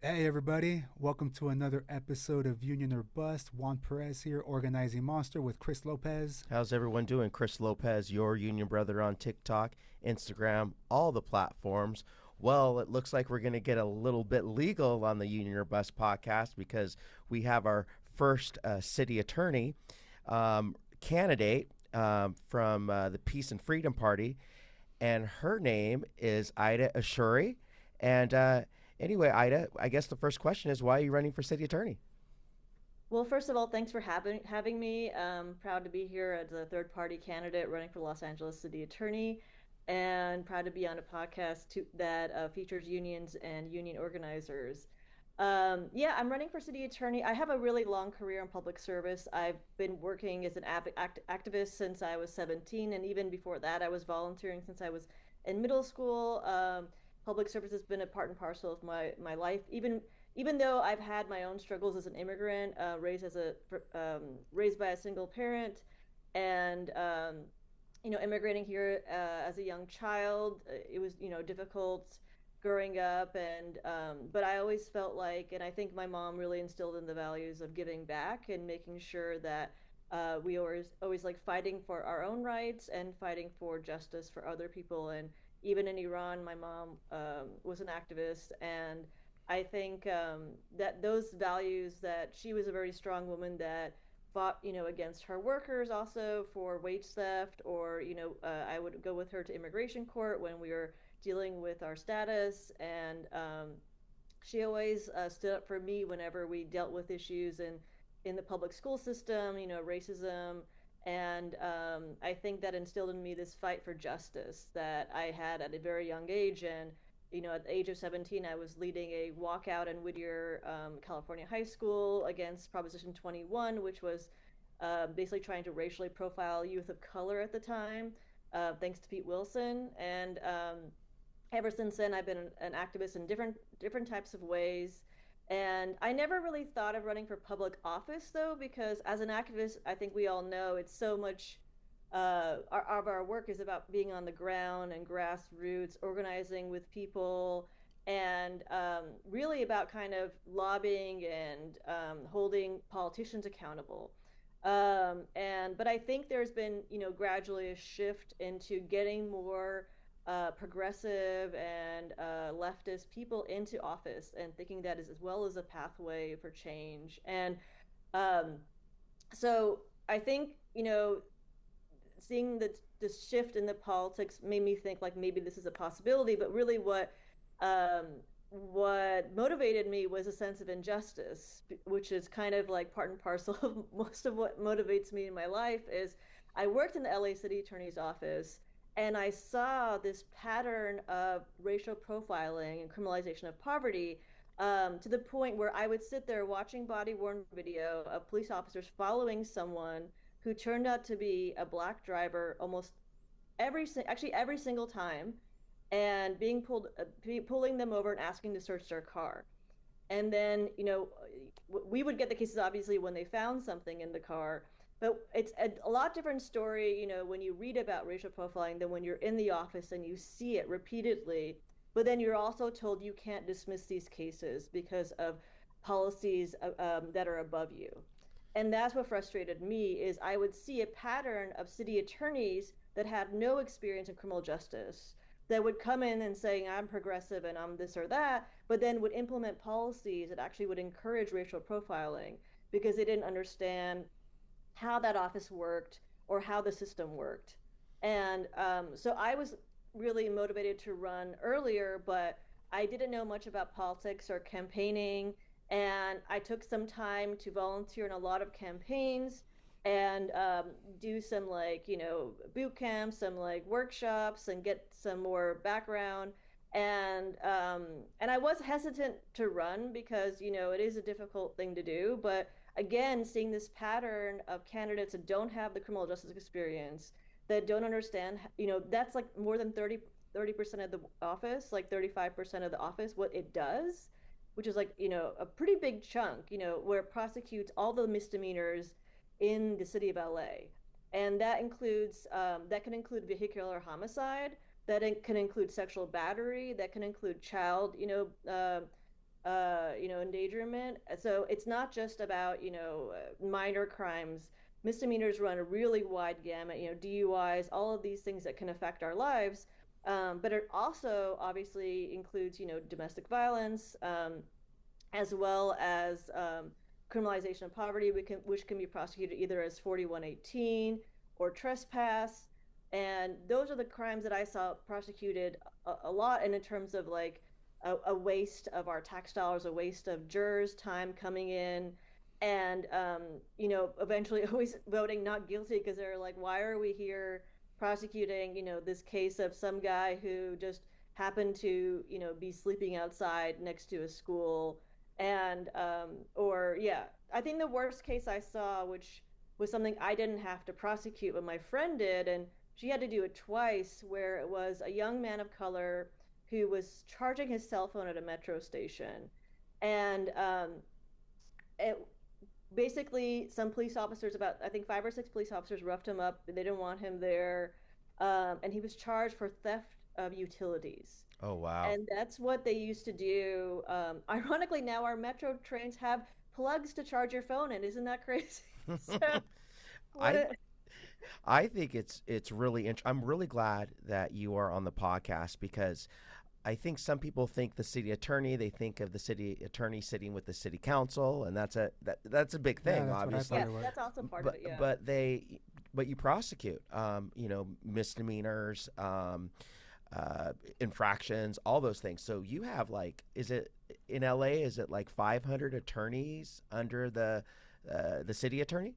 Hey everybody, welcome to another episode of Union or Bust. Juan Perez here, organizing Monster with Chris Lopez. How's everyone doing? Chris Lopez, your union brother on TikTok, Instagram, all the platforms. Well, it looks like we're going to get a little bit legal on the Union or Bust podcast because we have our first city attorney candidate from the Peace and Freedom Party, and her name is Aida Ashouri. And anyway, Aida, I guess the first question is, why are you running for city attorney? Well, first of all, thanks for having me. Proud to be here as a third party candidate running for Los Angeles City Attorney, and proud to be on a podcast that features unions and union organizers. Yeah, I'm running for city attorney. I have a really long career in public service. I've been working as an activist since I was 17, and even before that, I was volunteering since I was in middle school. Public service has been a part and parcel of my life, even though I've had my own struggles as an immigrant, raised by a single parent, and immigrating here as a young child, it was difficult growing up, and but I always felt like, and I think my mom really instilled in the values of giving back and making sure that we always like fighting for our own rights and fighting for justice for other people. And even in Iran, my mom was an activist, and I think that those values, that she was a very strong woman that fought, against her workers also for wage theft, or, I would go with her to immigration court when we were dealing with our status. And she always stood up for me whenever we dealt with issues in the public school system, racism. And I think that instilled in me this fight for justice that I had at a very young age. And at the age of 17, I was leading a walkout in Whittier, California high school against Proposition 21, which was basically trying to racially profile youth of color at the time, thanks to Pete Wilson. And ever since then, I've been an activist in different types of ways. And I never really thought of running for public office, though, because as an activist, I think we all know it's so much of our work is about being on the ground and grassroots, organizing with people, and really about kind of lobbying and holding politicians accountable. But I think there's been, gradually a shift into getting more progressive and leftist people into office, and thinking that is as well as a pathway for change. And um, so I think, seeing this shift in the politics made me think like maybe this is a possibility. But really, um, what motivated me was a sense of injustice, which is kind of like part and parcel of most of what motivates me in my life. Is I worked in the LA City Attorney's office, and I saw this pattern of racial profiling and criminalization of poverty, to the point where I would sit there watching body worn video of police officers following someone who turned out to be a black driver almost every single time, and pulling them over and asking to search their car. And then, we would get the cases obviously when they found something in the car. But it's a lot different story, when you read about racial profiling than when you're in the office and you see it repeatedly. But then you're also told you can't dismiss these cases because of policies that are above you. And that's what frustrated me. Is I would see a pattern of city attorneys that had no experience in criminal justice, that would come in and saying I'm progressive and I'm this or that, but then would implement policies that actually would encourage racial profiling because they didn't understand how that office worked or how the system worked. And so I was really motivated to run earlier, but I didn't know much about politics or campaigning. And I took some time to volunteer in a lot of campaigns and do some, like, boot camps, some like workshops, and get some more background. And I was hesitant to run because it is a difficult thing to do. But again, seeing this pattern of candidates that don't have the criminal justice experience, that don't understand, that's like more than 30% of the office, like 35% of the office, what it does, which is like, a pretty big chunk, where it prosecutes all the misdemeanors in the city of LA. And that can include vehicular homicide, that it can include sexual battery, that can include child, endangerment. So it's not just about, minor crimes. Misdemeanors run a really wide gamut, DUIs, all of these things that can affect our lives. But it also obviously includes, domestic violence, as well as criminalization of poverty, which can be prosecuted either as 4118 or trespass. And those are the crimes that I saw prosecuted a lot. And in terms of like a waste of our tax dollars, a waste of jurors' time coming in, and eventually always voting not guilty because they're like, why are we here prosecuting, this case of some guy who just happened to, be sleeping outside next to a school, and or yeah, I think the worst case I saw, which was something I didn't have to prosecute but my friend did, and she had to do it twice, where it was a young man of color who was charging his cell phone at a metro station, and it basically some police officers, about I think 5 or 6 police officers, roughed him up. They didn't want him there, and he was charged for theft of utilities. Oh, wow. And that's what they used to do. Ironically, now our metro trains have plugs to charge your phone in. Isn't that crazy? So what I a I think it's really I'm really glad that you are on the podcast because I think some people think the city attorney, they think of the city attorney sitting with the city council, and that's a big Yeah, thing, that's what I obviously. thought yeah, it was. that's also part of But it. Yeah. but you prosecute, misdemeanors, infractions, all those things. So you have like, is it in LA? Is it like 500 attorneys under the city attorney?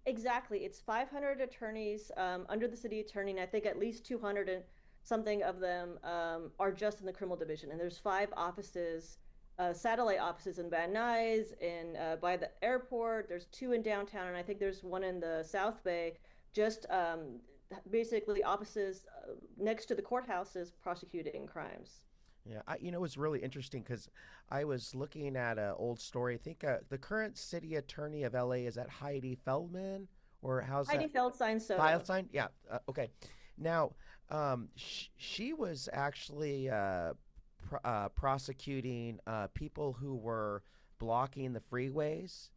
Exactly. It's 500 attorneys under the city attorney, and I think at least 200 and something of them are just in the criminal division. And there's 5 offices, satellite offices in Van Nuys, in by the airport. There's 2 in downtown, and I think there's one in the South Bay. Just basically offices next to the courthouses prosecuting crimes. Yeah, it's really interesting because I was looking at an old story. I think the current city attorney of LA, is that Heidi Feldman, or how's Heidi that? Feldstein Soto. Feldstein? Yeah. Okay. Now, she was actually prosecuting people who were blocking the freeways.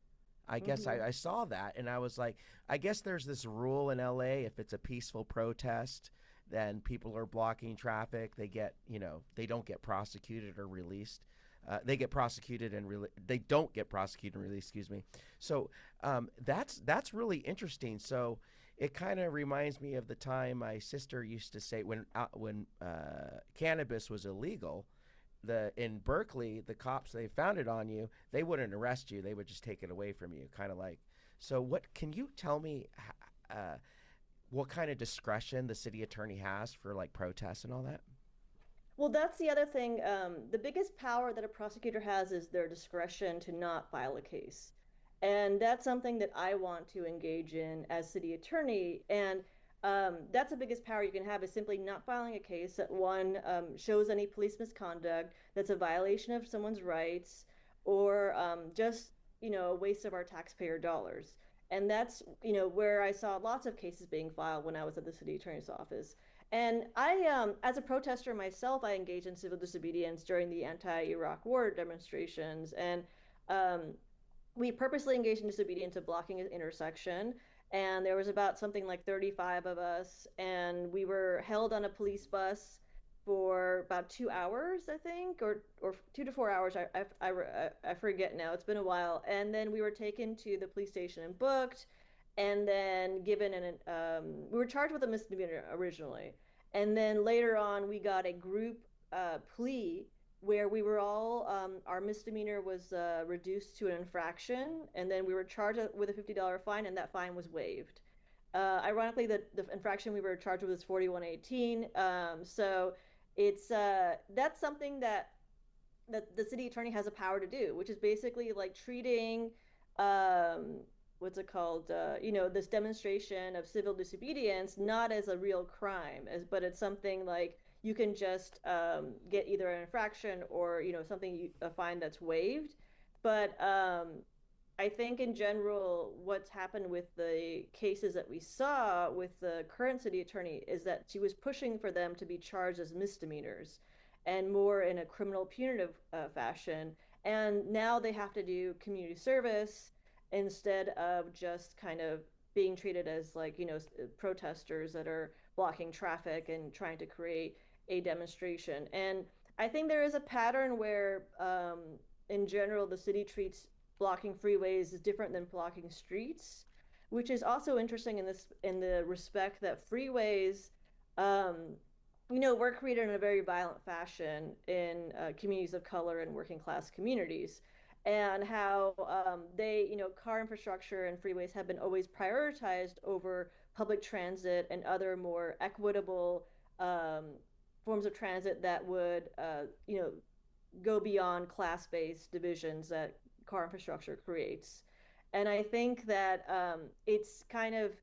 I guess Hmm. I saw that, and I was like, I guess there's this rule in LA: if it's a peaceful protest, then people are blocking traffic. They don't get prosecuted or released. They get prosecuted and they don't get prosecuted and released. Excuse me. So that's really interesting. So it kind of reminds me of the time my sister used to say when cannabis was illegal. In Berkeley, the cops, they found it on you, they wouldn't arrest you. They would just take it away from you, kind of like. So what can you tell me? What kind of discretion the city attorney has for like protests and all that? Well, that's the other thing. The biggest power that a prosecutor has is their discretion to not file a case. And that's something that I want to engage in as city attorney. And that's the biggest power you can have, is simply not filing a case that, one, shows any police misconduct that's a violation of someone's rights, or just, a waste of our taxpayer dollars. And that's, where I saw lots of cases being filed when I was at the city attorney's office. And as a protester myself, I engaged in civil disobedience during the anti-Iraq war demonstrations, and um, we purposely engaged in disobedience of blocking an intersection. And there was about something like 35 of us, and we were held on a police bus for about 2 hours, I think, or 2 to 4 hours. I forget now. It's been a while. And then we were taken to the police station and booked, and then given we were charged with a misdemeanor originally, and then later on we got a group plea where we were all our misdemeanor was reduced to an infraction, and then we were charged with a $50 fine, and that fine was waived. Ironically, the infraction we were charged with was 4118. So it's that's something that the city attorney has a power to do, which is basically like treating um, what's it called? This demonstration of civil disobedience not as a real crime, but it's something like you can just get either an infraction or a fine that's waived. But I think in general, what's happened with the cases that we saw with the current city attorney is that she was pushing for them to be charged as misdemeanors. and more in a criminal punitive fashion. And now they have to do community service instead of just kind of being treated as like, protesters that are blocking traffic and trying to create a demonstration. And I think there is a pattern where, in general, the city treats blocking freeways is different than blocking streets, which is also interesting in the respect that freeways, um, were created in a very violent fashion in communities of color and working class communities, and how car infrastructure and freeways have been always prioritized over public transit and other more equitable um, forms of transit that would, go beyond class-based divisions that car infrastructure creates. And I think that it's kind of,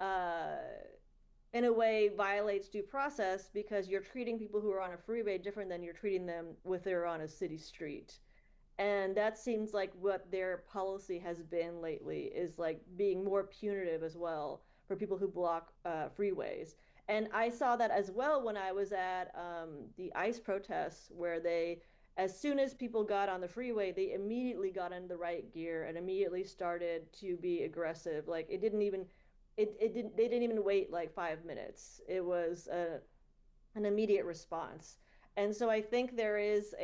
uh, in a way, violates due process because you're treating people who are on a freeway different than you're treating them if they're on a city street. And that seems like what their policy has been lately, is like being more punitive as well for people who block freeways. And I saw that as well when I was at the ICE protests, where they, as soon as people got on the freeway, they immediately got into the right gear and immediately started to be aggressive. Like they didn't even wait like 5 minutes. It was an immediate response. And so I think there is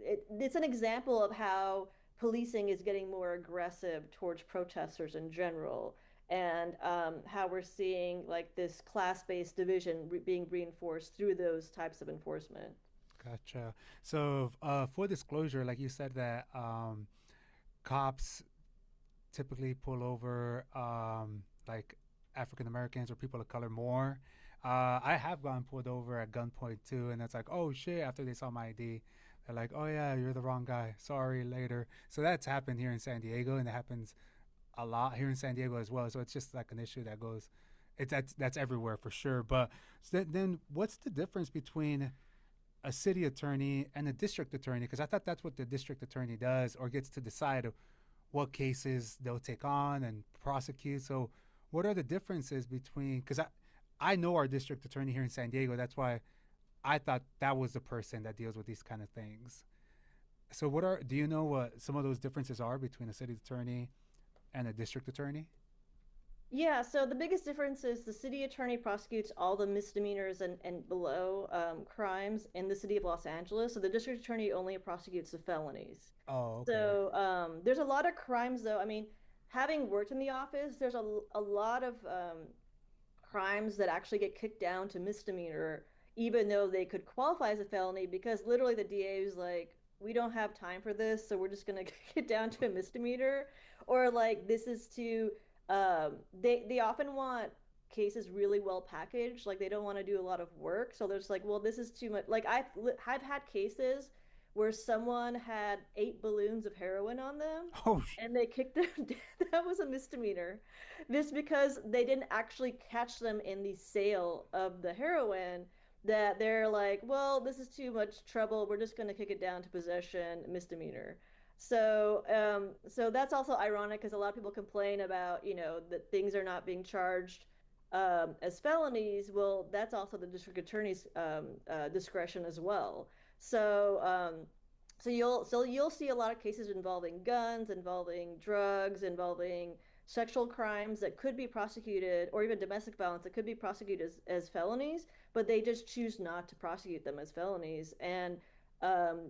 it's an example of how policing is getting more aggressive towards protesters in general, and how we're seeing like this class-based division being reinforced through those types of enforcement. Gotcha. So, for disclosure, like you said that cops typically pull over like African Americans or people of color more. I have gotten pulled over at gunpoint too, and it's like, oh shit! After they saw my ID, they're like, oh yeah, you're the wrong guy. Sorry, later. So that's happened here in San Diego, and it happens a lot here in San Diego as well. So it's just like an issue that goes, that's everywhere for sure. But so then, what's the difference between a city attorney and a district attorney? Because I thought that's what the district attorney does, or gets to decide what cases they'll take on and prosecute. So, what are the differences between? Because I know our district attorney here in San Diego. That's why I thought that was the person that deals with these kind of things. So, do you know what some of those differences are between a city attorney and a district attorney? Yeah, so the biggest difference is the city attorney prosecutes all the misdemeanors and below crimes in the city of Los Angeles. So the district attorney only prosecutes the felonies. Oh, okay. So there's a lot of crimes, though. I mean, having worked in the office, there's a lot of crimes that actually get kicked down to misdemeanor, even though they could qualify as a felony, because literally the DA is like, we don't have time for this, so we're just going to get down to a misdemeanor. Or like, this is to they often want cases really well packaged. Like they don't want to do a lot of work, so they're just like, well, this is too much. Like I've had cases where someone had 8 balloons of heroin on them, Oh, and they kicked them. That was a misdemeanor, just because they didn't actually catch them in the sale of the heroin. That they're like, well, this is too much trouble. We're just going to kick it down to possession, misdemeanor. So that's also ironic because a lot of people complain about, that things are not being charged as felonies. Well, that's also the district attorney's discretion as well. So you'll see a lot of cases involving guns, involving drugs, involving sexual crimes that could be prosecuted, or even domestic violence that could be prosecuted as felonies, but they just choose not to prosecute them as felonies. And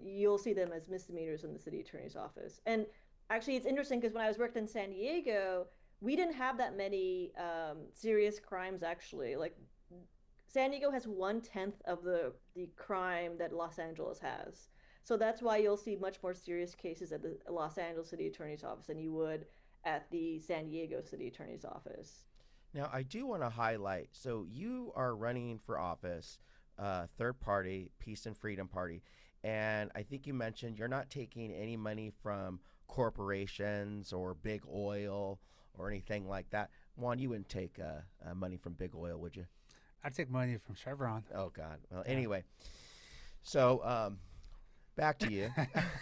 you'll see them as misdemeanors in the city attorney's office. And actually, it's interesting because when I was working in San Diego, we didn't have that many serious crimes. Actually, like San Diego has 1/10 of the crime that Los Angeles has. So that's why you'll see much more serious cases at the Los Angeles City Attorney's Office than you would at the San Diego City Attorney's Office. Now, I do want to highlight, so you are running for office, third party, Peace and Freedom Party. And I think you mentioned you're not taking any money from corporations or big oil or anything like that. Juan, you wouldn't take money from big oil, would you? I'd take money from Chevron. Oh, God. Well, Yeah. anyway, so back to you.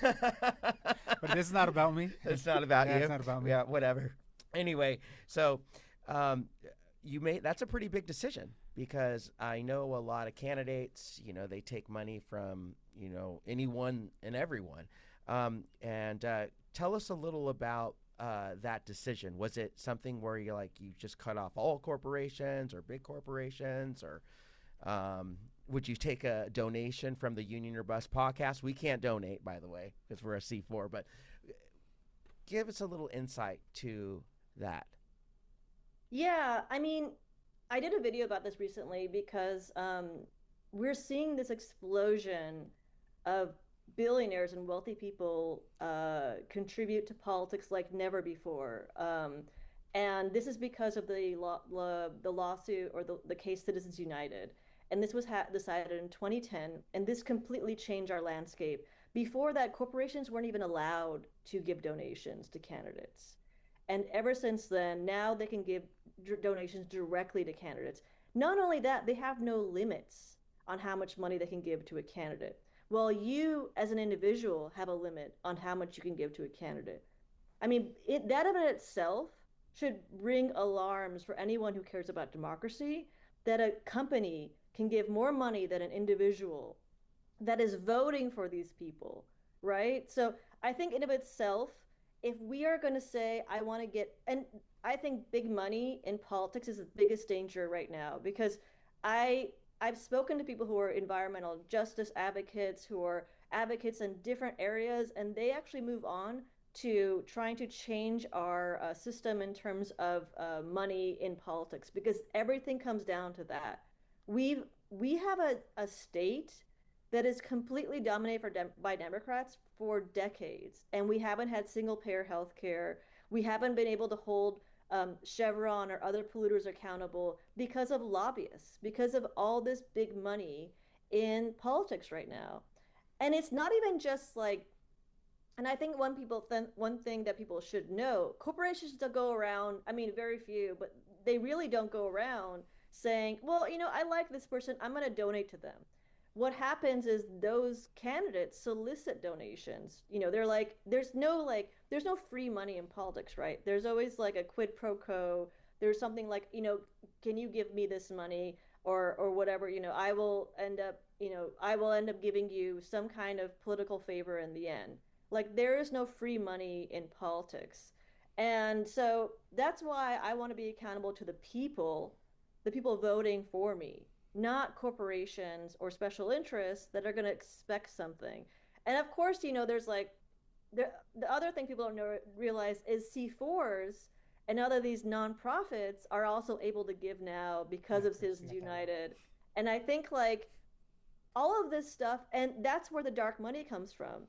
But this is not about me. It's not about Yeah, you. it's not about me. Yeah, whatever. Anyway, so that's a pretty big decision because I know a lot of candidates, they take money from, anyone and everyone. And tell us a little about that decision. Was it something where you just cut off all corporations or big corporations, or would you take a donation from the Union or Bust podcast? We can't donate, by the way, because we're a C4, but give us a little insight to that. Yeah, I mean, I did a video about this recently because we're seeing this explosion of billionaires and wealthy people contribute to politics like never before. And this is because of the lawsuit, or the case Citizens United. And this was decided in 2010, and this completely changed our landscape. Before that, corporations weren't even allowed to give donations to candidates. And ever since then, now they can give donations directly to candidates. Not only that, they have no limits on how much money they can give to a candidate. Well, you as an individual have a limit on how much you can give to a candidate. I mean, that in itself should ring alarms for anyone who cares about democracy, that a company can give more money than an individual that is voting for these people, right? So I think in of itself, if we are going to say, I want to get, and I think big money in politics is the biggest danger right now, because I I've spoken to people who are environmental justice advocates, who are advocates in different areas, and they actually move on to trying to change our system in terms of money in politics, because everything comes down to that. We have a state that is completely dominated by Democrats for decades, and we haven't had single payer health care. We haven't been able to hold Chevron or other polluters accountable because of lobbyists, because of all this big money in politics right now. And it's not even just like, and I think one thing that people should know, corporations don't go around, I mean, very few, but they really don't go around saying, well, I like this person, I'm going to donate to them. What happens is those candidates solicit donations. They're like, there's no free money in politics, right? There's always like a quid pro quo. There's something like, can you give me this money, or whatever, I will end up giving you some kind of political favor in the end. Like, there is no free money in politics. And so that's why I want to be accountable to the people voting for me, not corporations or special interests that are going to expect something. And of course, there's like the other thing people don't realize is C4s and other these nonprofits are also able to give now because Yeah, of I've Citizens seen that. United. And I think like all of this stuff, and that's where the dark money comes from,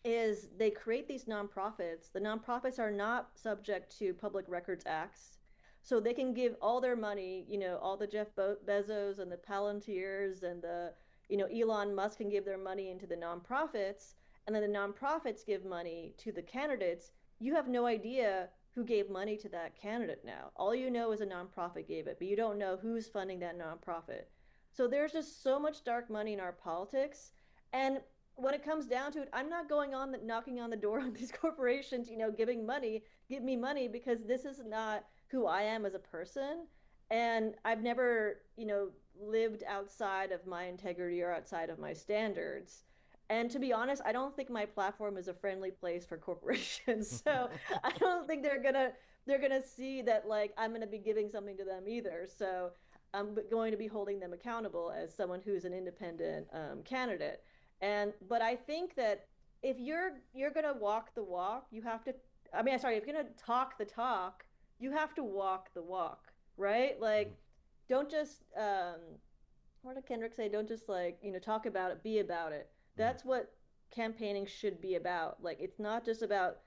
is they create these nonprofits. The nonprofits are not subject to public records acts. So they can give all their money, all the Jeff Bezos and the Palantirs and the, Elon Musk can give their money into the nonprofits, and then the nonprofits give money to the candidates. You have no idea who gave money to that candidate now. All you know is a nonprofit gave it, but you don't know who's funding that nonprofit. So there's just so much dark money in our politics. And when it comes down to it, I'm not going on knocking on the door of these corporations, giving money, give me money, because this is not who I am as a person. And I've never, lived outside of my integrity or outside of my standards. And to be honest, I don't think my platform is a friendly place for corporations. So I don't think they're gonna see that like I'm gonna be giving something to them either. So I'm going to be holding them accountable as someone who's an independent candidate. But I think that if you're gonna walk the walk, you have to. I mean, sorry, if you're gonna talk the talk, you have to walk the walk, right? Mhm. Like, don't just what did Kendrick say? Don't just like talk about it, be about it. Mhm. That's what campaigning should be about. Like, it's not just about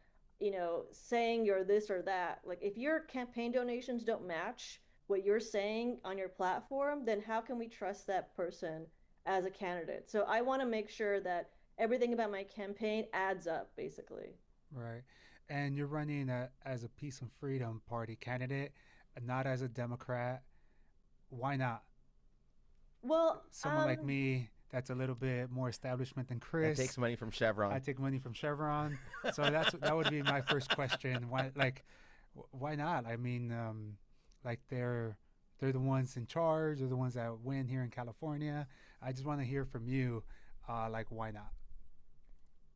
saying you're this or that. Like, if your campaign donations don't match what you're saying on your platform, then how can we trust that person as a candidate? So I want to make sure that everything about my campaign adds up, basically. Right. And you're running as a Peace and Freedom Party candidate, not as a Democrat. Why not? Well, Someone like me that's a little bit more establishment than That Chris. takes money from I Chevron. take money from Chevron, so that would be my first question. Why, like, why not? I mean, like they're the ones in charge. They're the ones that win here in California. I just want to hear from you, like why not?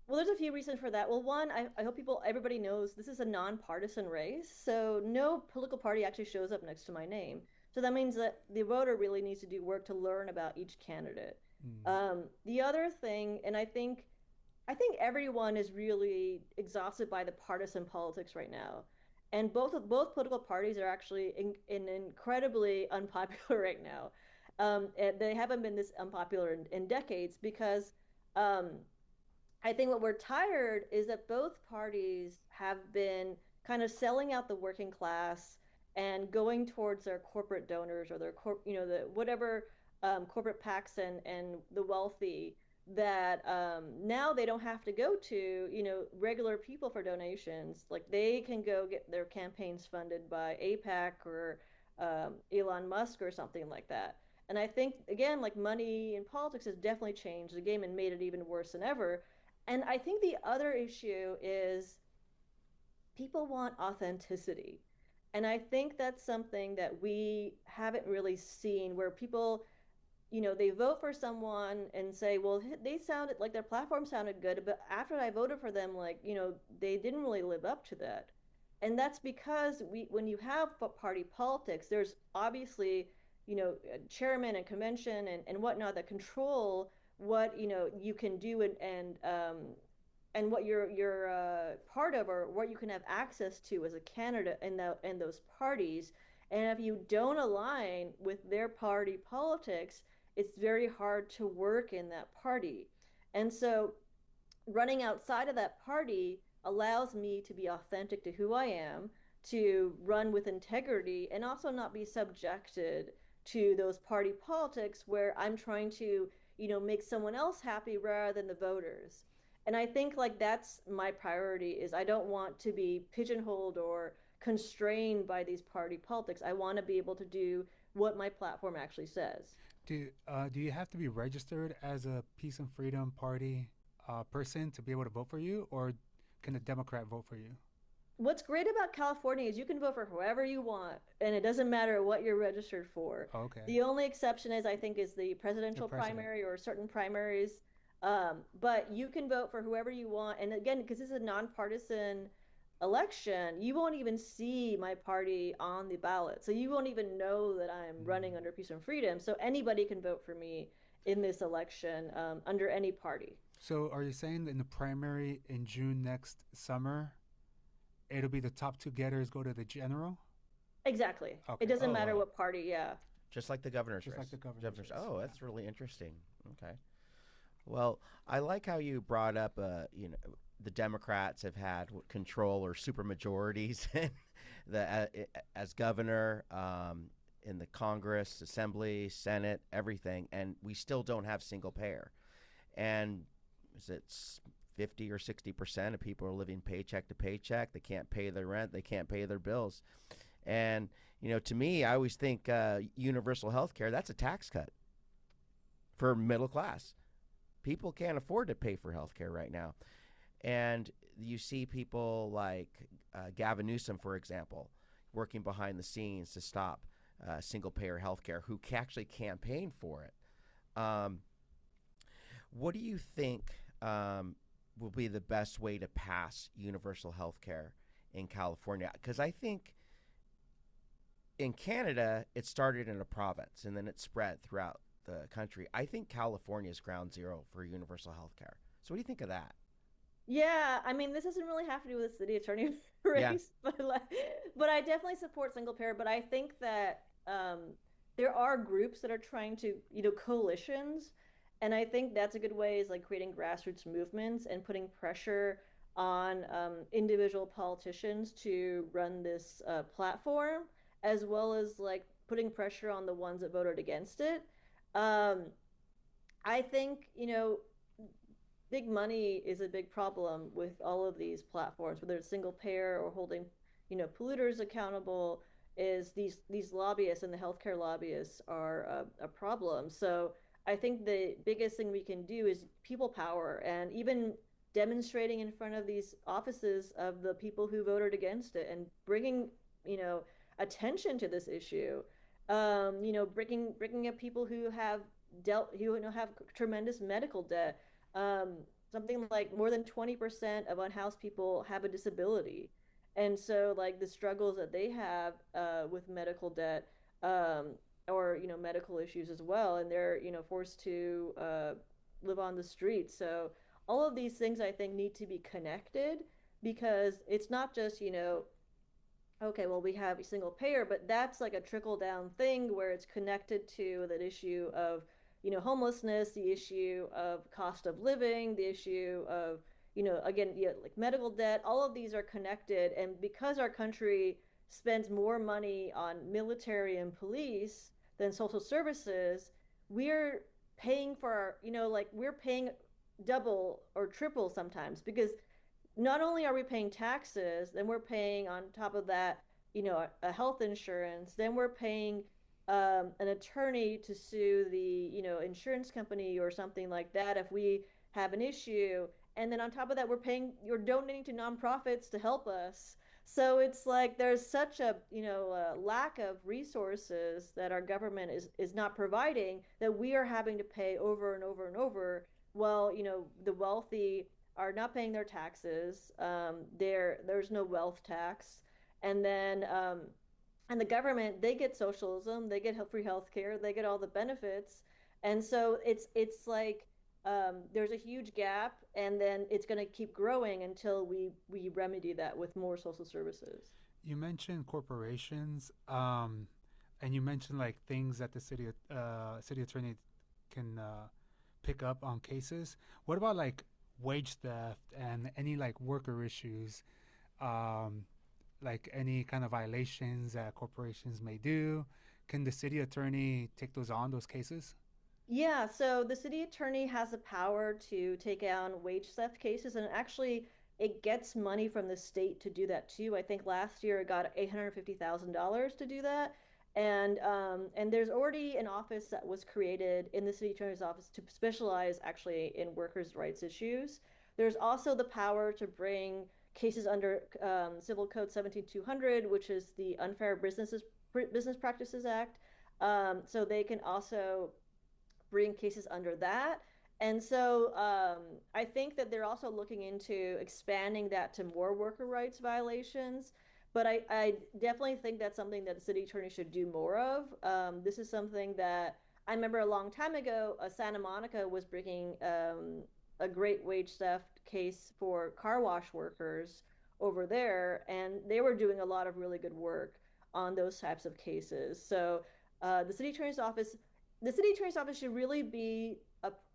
Well, there's a few reasons for that. Well, one, I hope everybody knows this is a nonpartisan race. So no political party actually shows up next to my name. So that means that the voter really needs to do work to learn about each candidate. Mm. The other thing, and I think everyone is really exhausted by the partisan politics right now. And both political parties are actually in incredibly unpopular right now. And they haven't been this unpopular in decades because um, I think what we're tired is that both parties have been kind of selling out the working class and going towards their corporate donors or the whatever corporate PACs and the wealthy that now they don't have to go to regular people for donations. Like they can go get their campaigns funded by APAC or Elon Musk or something like that. And I think again, like money in politics has definitely changed the game and made it even worse than ever. And I think the other issue is people want authenticity. And I think that's something that we haven't really seen where people, they vote for someone and say, well, they sounded like their platform sounded good, but after I voted for them, like, they didn't really live up to that. And that's because when you have party politics, there's obviously, chairman and convention and whatnot that control what, you can do and what you're part of or what you can have access to as a candidate in those parties. And if you don't align with their party politics, it's very hard to work in that party. And so running outside of that party allows me to be authentic to who I am, to run with integrity, and also not be subjected to those party politics where I'm trying to, make someone else happy rather than the voters. And I think like that's my priority is I don't want to be pigeonholed or constrained by these party politics. I want to be able to do what my platform actually says. Do you have to be registered as a Peace and Freedom Party person to be able to vote for you, or can a Democrat vote for you? What's great about California is you can vote for whoever you want, and it doesn't matter what you're registered for. Okay, The only exception is, I think, is the the presidential president. primary or certain primaries. But you can vote for whoever you want. And again, because this is a nonpartisan election, you won't even see my party on the ballot. So you won't even know that I'm running Mm. under Peace and Freedom. So anybody can vote for me in this election under any party. So, are you saying that in the primary in June next summer, it'll be the top two getters go to the general? Exactly. It Okay. doesn't Oh, matter wow. what party. Yeah. Just like the governor's Just like race. the governor's race. Oh, Yeah. that's really interesting. Okay. Well, I like how you brought up, the Democrats have had control or super majorities as governor, in the Congress, Assembly, Senate, everything, and we still don't have single payer. And is it 50 or 60% of people are living paycheck to paycheck? They can't pay their rent. They can't pay their bills. And to me, I always think universal health care, that's a tax cut for middle class. People can't afford to pay for health care right now. And you see people like Gavin Newsom, for example, working behind the scenes to stop single payer health care, who actually campaigned for it. Um, what do you think will be the best way to pass universal health care in California? Because I think in Canada, it started in a province and then it spread throughout the country. I think California is ground zero for universal health care. So, what do you think of that? Yeah, I mean, this doesn't really have to do with the city attorney Yeah. race, but I definitely support single payer. But I think that there are groups that are trying to, coalitions, and I think that's a good way is like creating grassroots movements and putting pressure on individual politicians to run this platform, as well as like putting pressure on the ones that voted against it. Um, I think, big money is a big problem with all of these platforms, whether it's single payer or holding, polluters accountable. Is these lobbyists and the healthcare lobbyists are a problem. So I think the biggest thing we can do is people power and even demonstrating in front of these offices of the people who voted against it and bringing, you know, attention to this issue. Bringing up people who have have tremendous medical debt. Something like more than 20% of unhoused people have a disability. And so like the struggles that they have with medical debt, um, or medical issues as well, and they're forced to live on the streets. So all of these things I think need to be connected, because it's not just okay, well, we have a single payer, but that's like a trickle down thing where it's connected to that issue of, homelessness, the issue of cost of living, the issue of, again, like medical debt. All of these are connected. And because our country spends more money on military and police than social services, we're paying for our, like we're paying double or triple sometimes, because not only are we paying taxes, then we're paying on top of that, a health insurance, then we're paying an attorney to sue the, insurance company or something like that if we have an issue. And then on top of that, you're donating to nonprofits to help us. So it's like there's such a, lack of resources that our government is not providing, that we are having to pay over and over and over. Well, the wealthy are not paying their taxes. There's no wealth tax, and then and the government, they get socialism, they get free health care, they get all the benefits, and so it's like there's a huge gap, and then it's going to keep growing until we remedy that with more social services. You mentioned corporations, and you mentioned like things that the city attorney can pick up on cases. What about like wage theft and any like worker issues, um, like any kind of violations that corporations may do? Can the city attorney take those cases? Yeah, so the city attorney has the power to take on wage theft cases, and actually, it gets money from the state to do that too. I think last year it got $850,000 to do that, and there's already an office that was created in the city attorney's office to specialize actually in workers' rights issues. There's also the power to bring cases under Civil Code 17200, which is the Business Practices Act. So they can also bring cases under that. And so I think that they're also looking into expanding that to more worker rights violations. But I definitely think that's something that the city attorney should do more of. This is something that I remember a long time ago, Santa Monica was bringing a great wage theft case for car wash workers over there, and they were doing a lot of really good work on those types of cases. So the city attorney's office the city attorney's office should really be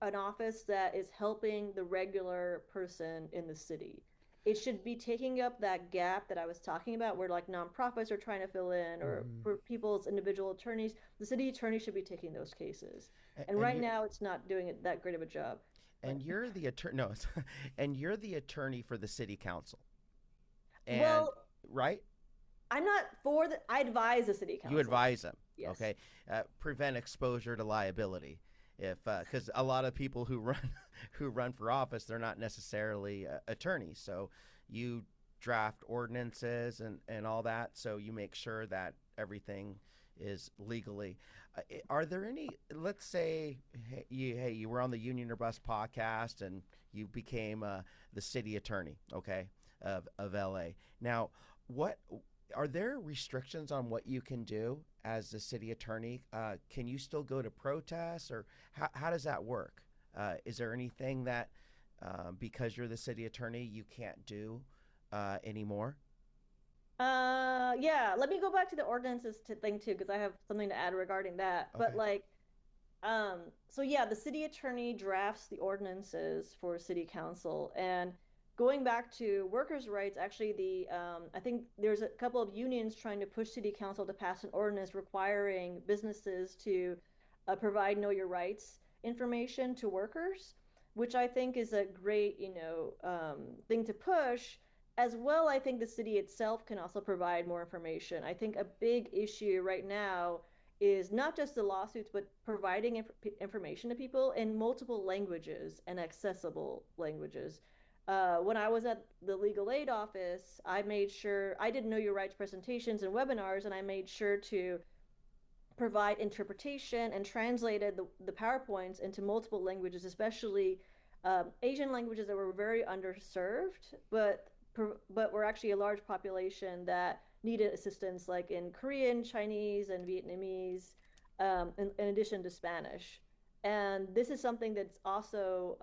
an office that is helping the regular person in the city. It should be taking up that gap that I was talking about, where like nonprofits are trying to fill in, or Mm-hmm. for people's individual attorneys. The city attorney should be taking those cases. And And right you're now, it's not doing it that great of a job. But the attorney. No, and you're the attorney for the city council. And well, right, I'm not for the. I advise the city you council. advise them. Yes. Okay, prevent exposure to liability. If because a lot of people who run who run for office, they're not necessarily attorneys. So you draft ordinances and all that. So you make sure that everything is legally. Are there any? Let's say you were on the Union or Bust podcast and you became the city attorney. Okay, of LA. Now, what are there restrictions on what you can do as the city attorney? Can you still go to protests, or how does that work? Is there anything that because you're the city attorney you can't do anymore? Yeah, let me go back to the ordinances thing too, because I have something to add regarding that. But Okay. like, so yeah, the city attorney drafts the ordinances for city council. And going back to workers' rights, actually, I think there's a couple of unions trying to push city council to pass an ordinance requiring businesses to provide know your rights information to workers, which I think is a great, thing to push. As well, I think the city itself can also provide more information. I think a big issue right now is not just the lawsuits, but providing information to people in multiple languages and accessible languages. When I was at the legal aid office, I made sure I did know your rights presentations and webinars, and I made sure to provide interpretation and translated the PowerPoints into multiple languages, especially Asian languages that were very underserved, but were actually a large population that needed assistance, like in Korean, Chinese, and Vietnamese, in addition to Spanish. And this is something that's also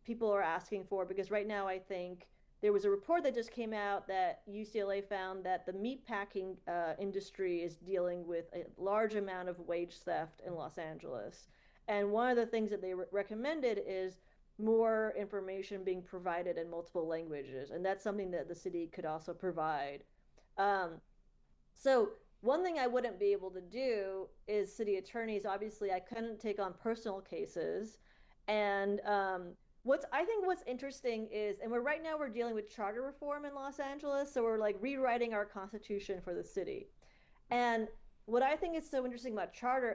people are asking for because right now I think there was a report that just came out that UCLA found that the meatpacking industry is dealing with a large amount of wage theft in Los Angeles. And one of the things that they recommended is more information being provided in multiple languages. And that's something that the city could also provide. Um, so one thing I wouldn't be able to do is city attorneys. Obviously, I couldn't take on personal cases. And what's I think what's interesting is, and we're dealing with charter reform in Los Angeles, so we're like rewriting our constitution for the city. And what I think is so interesting about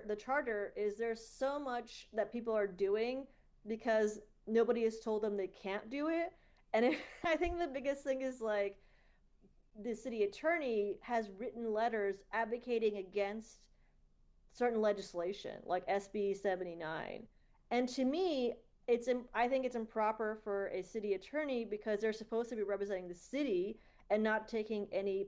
the charter is there's so much that people are doing because nobody has told them they can't do it. And I think the biggest thing is like the city attorney has written letters advocating against certain legislation like SB 79. And to me, I think it's improper for a city attorney because they're supposed to be representing the city and not taking any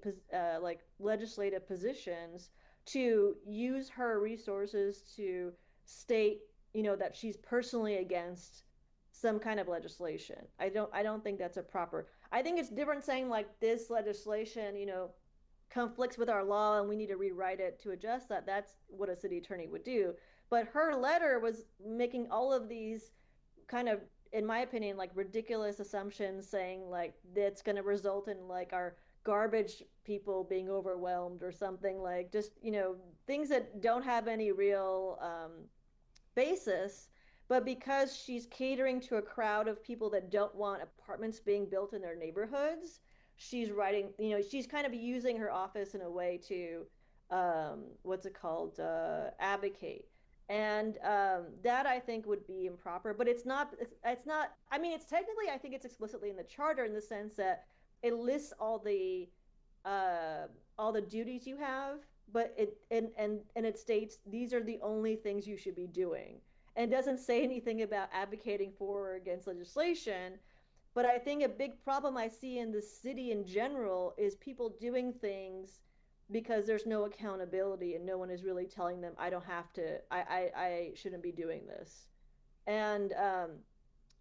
like legislative positions to use her resources to state, that she's personally against some kind of legislation. I don't think that's a proper. I think it's different saying like this legislation, conflicts with our law and we need to rewrite it to adjust that. That's what a city attorney would do. But her letter was making all of these kind of, in my opinion, like ridiculous assumptions, saying like that's going to result in like our garbage people being overwhelmed or something, like just things that don't have any real basis. But because she's catering to a crowd of people that don't want apartments being built in their neighborhoods, she's writing, she's kind of using her office in a way to, what's it called, advocate. And that I think would be improper, but it's not, I mean, it's technically, I think it's explicitly in the charter in the sense that it lists uh, all the duties you have, but and it states these are the only things you should be doing, and it doesn't say anything about advocating for or against legislation. But I think a big problem I see in the city in general is people doing things because there's no accountability and no one is really telling them I don't have to, I shouldn't be doing this. And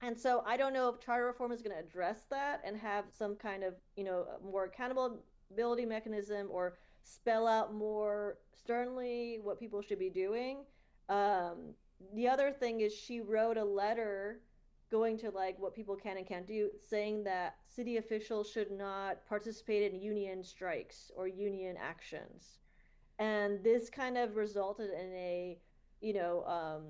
and so I don't know if charter reform is going to address that and have some kind of, more accountability mechanism or spell out more sternly what people should be doing. The other thing is she wrote a letter going to like what people can and can't do, saying that city officials should not participate in union strikes or union actions. And this kind of resulted in a, you know,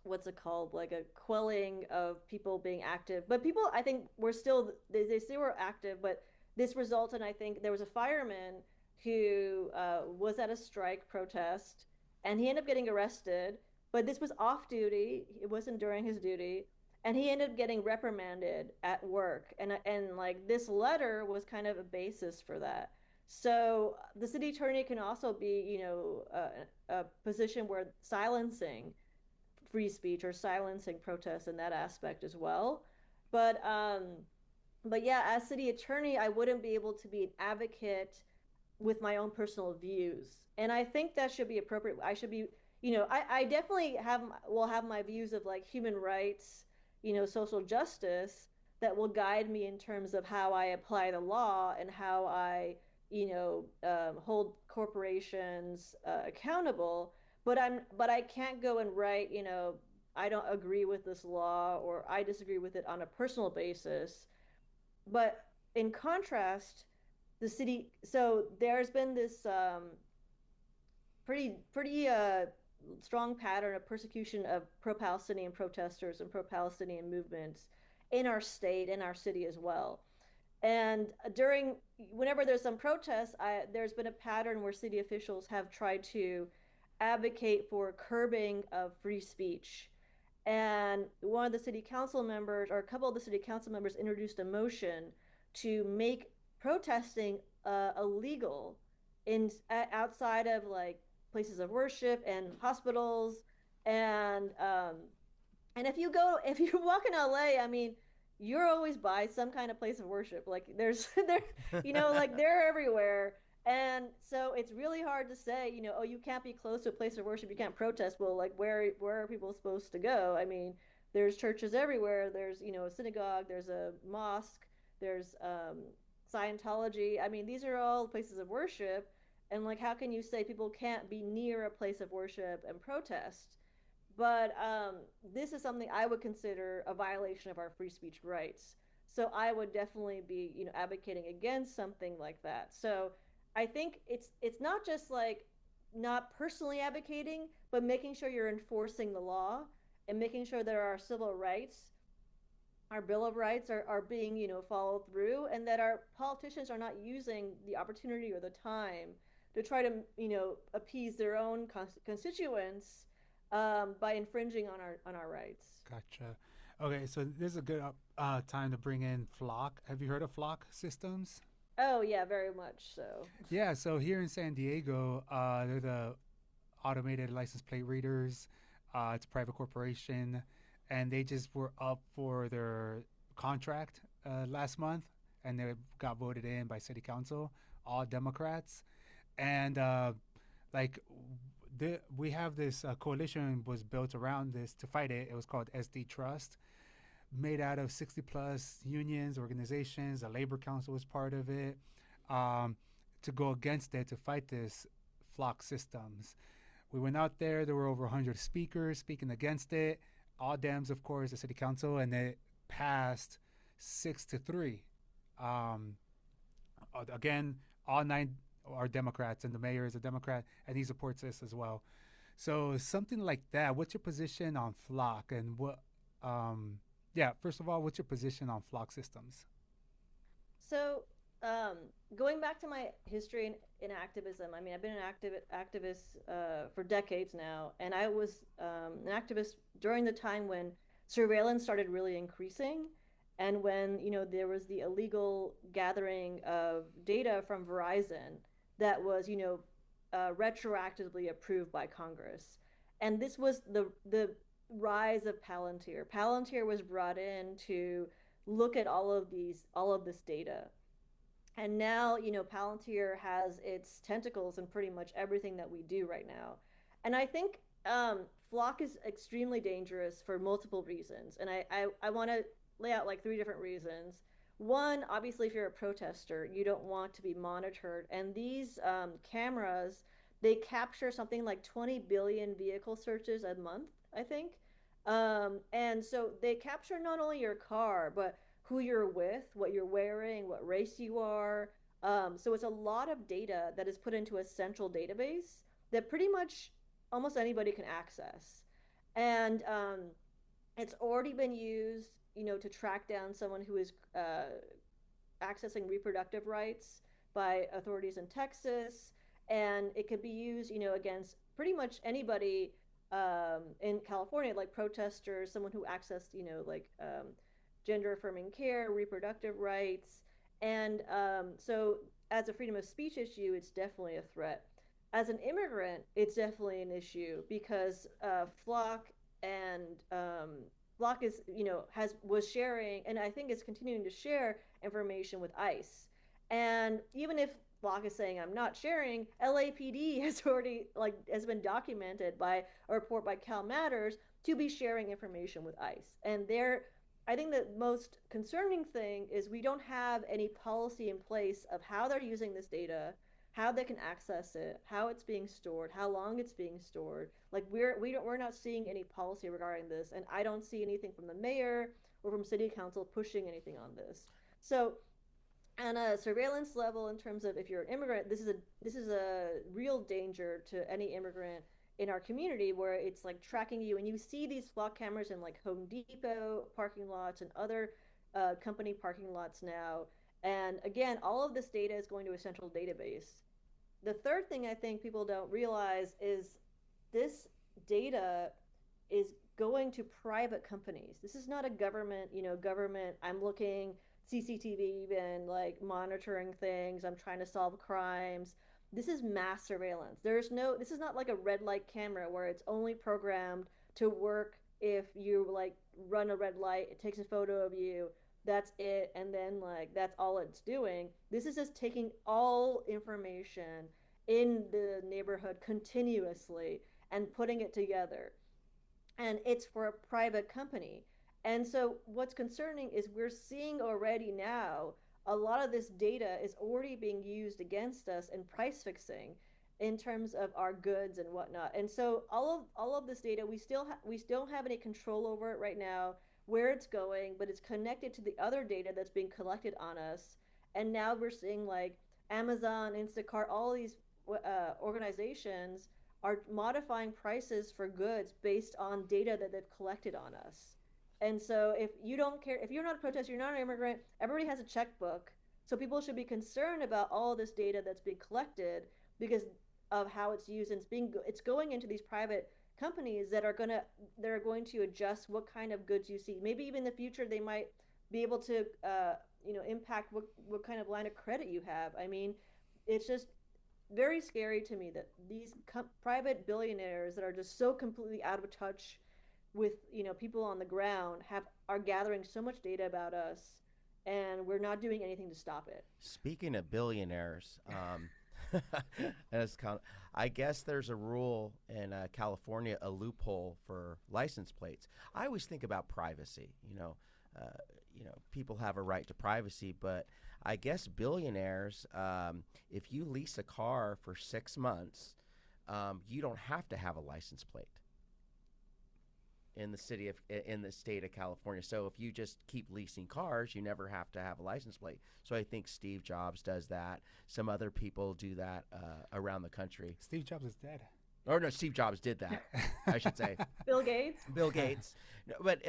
what's it called, like a quelling of people being active. But people, I think, were still, they still were active, but this resulted, I think there was a fireman who was at a strike protest and he ended up getting arrested, but this was off duty, it wasn't during his duty, and he ended up getting reprimanded at work. And like this letter was kind of a basis for that. So the city attorney can also be, a position where silencing free speech or silencing protests in that aspect as well. But but yeah, as city attorney, I wouldn't be able to be an advocate with my own personal views. And I think that should be appropriate. I should be, I definitely will have my views of like human rights, social justice that will guide me in terms of how I apply the law and how I, hold corporations accountable. But I can't go and write, I don't agree with this law or I disagree with it on a personal basis. But in contrast, the city, so there's been this pretty strong pattern of persecution of pro-Palestinian protesters and pro-Palestinian movements in our state, in our city as well. And during whenever there's some protests, there's been a pattern where city officials have tried to advocate for curbing of free speech. And one of the city council members, or a couple of the city council members, introduced a motion to make protesting illegal in outside of like places of worship and hospitals, and and if you walk in LA, I mean, you're always by some kind of place of worship. Like there's there, like they're everywhere. And so it's really hard to say, oh, you can't be close to a place of worship, you can't protest. Well, like where are people supposed to go? I mean, there's churches everywhere. There's, a synagogue, there's a mosque, there's Scientology. I mean, these are all places of worship. And like, how can you say people can't be near a place of worship and protest? But this is something I would consider a violation of our free speech rights. So I would definitely be, advocating against something like that. So I think it's not just like not personally advocating, but making sure you're enforcing the law and making sure that our civil rights, our Bill of Rights are being, followed through, and that our politicians are not using the opportunity or the time to try to, appease their own constituents by infringing on our rights. Gotcha. Okay, so this is a good time to bring in Flock. Have you heard of Flock Systems? Oh yeah, very much so. Yeah, so here in San Diego, they're the automated license plate readers. It's a private corporation, and they just were up for their contract last month, and they got voted in by city council, all Democrats. And like we have this coalition was built around this to fight it. It was called SD Trust, made out of 60 plus unions, organizations. The labor council was part of it, um, to go against it, to fight this flock systems. We went out there. There were over 100 speakers speaking against it. All Dems, of course, the city council, and it passed 6-3. Um, Again, all nine are Democrats, and the mayor is a Democrat, and he supports this as well. So something like that. What's your position on flock, and what? Yeah, first of all, what's your position on flock systems? So, um, going back to my history in activism, I mean, I've been an activist for decades now, and I was an activist during the time when surveillance started really increasing, and when there was the illegal gathering of data from Verizon that was retroactively approved by Congress, and this was the rise of Palantir. Palantir was brought in to look at all of this data, and now, Palantir has its tentacles in pretty much everything that we do right now. And I think Flock is extremely dangerous for multiple reasons. And I want to lay out like three different reasons. One, obviously, if you're a protester, you don't want to be monitored. And these cameras, they capture something like 20 billion vehicle searches a month, I think. And so they capture not only your car, but who you're with, what you're wearing, what race you are. So it's a lot of data that is put into a central database that pretty much almost anybody can access. And it's already been used, to track down someone who is accessing reproductive rights by authorities in Texas, and it could be used, against pretty much anybody in California, like protesters, someone who accessed, like gender affirming care, reproductive rights, and so as a freedom of speech issue, it's definitely a threat. As an immigrant, it's definitely an issue because Flock and Flock is, has was sharing, and I think is continuing to share information with ICE. And even if Flock is saying I'm not sharing, LAPD has already has been documented by a report by Cal Matters to be sharing information with ICE. And they're I think the most concerning thing is we don't have any policy in place of how they're using this data, how they can access it, how it's being stored, how long it's being stored. Like we're not seeing any policy regarding this, and I don't see anything from the mayor or from city council pushing anything on this. So on a surveillance level, in terms of if you're an immigrant, this is a real danger to any immigrant in our community, where it's like tracking you, and you see these flock cameras in like Home Depot parking lots and other company parking lots now. And again, all of this data is going to a central database. The third thing I think people don't realize is this data is going to private companies. This is not a government, government. I'm looking CCTV and like monitoring things. I'm trying to solve crimes. this is mass surveillance. There's no, this is not like a red light camera where it's only programmed to work if you like run a red light, it takes a photo of you, that's it, and then like that's all it's doing. This is just taking all information in the neighborhood continuously and putting it together, and it's for a private company. And so what's concerning is we're seeing already now a lot of this data is already being used against us in price fixing in terms of our goods and whatnot. And so all of this data, we still don't have any control over it right now, where it's going, but it's connected to the other data that's being collected on us. And now we're seeing like Amazon, Instacart, all these organizations are modifying prices for goods based on data that they've collected on us. And so if you don't care, if you're not a protester, you're not an immigrant, everybody has a checkbook. So people should be concerned about all this data that's being collected because of how it's used, and it's going into these private companies that are going to adjust what kind of goods you see. Maybe even in the future they might be able to impact what kind of line of credit you have. I mean, it's just very scary to me that these private billionaires that are just so completely out of touch with people on the ground have are gathering so much data about us, and we're not doing anything to stop it. Speaking of billionaires, that's kind of, I guess there's a rule in California, a loophole for license plates. I always think about privacy. People have a right to privacy, but I guess billionaires, if you lease a car for 6 months, you don't have to have a license plate in the state of California. So if you just keep leasing cars, you never have to have a license plate. So I think Steve Jobs does that. Some other people do that around the country. Steve Jobs is dead. Or no, Steve Jobs did that. I should say. Bill Gates. Bill Gates. No, but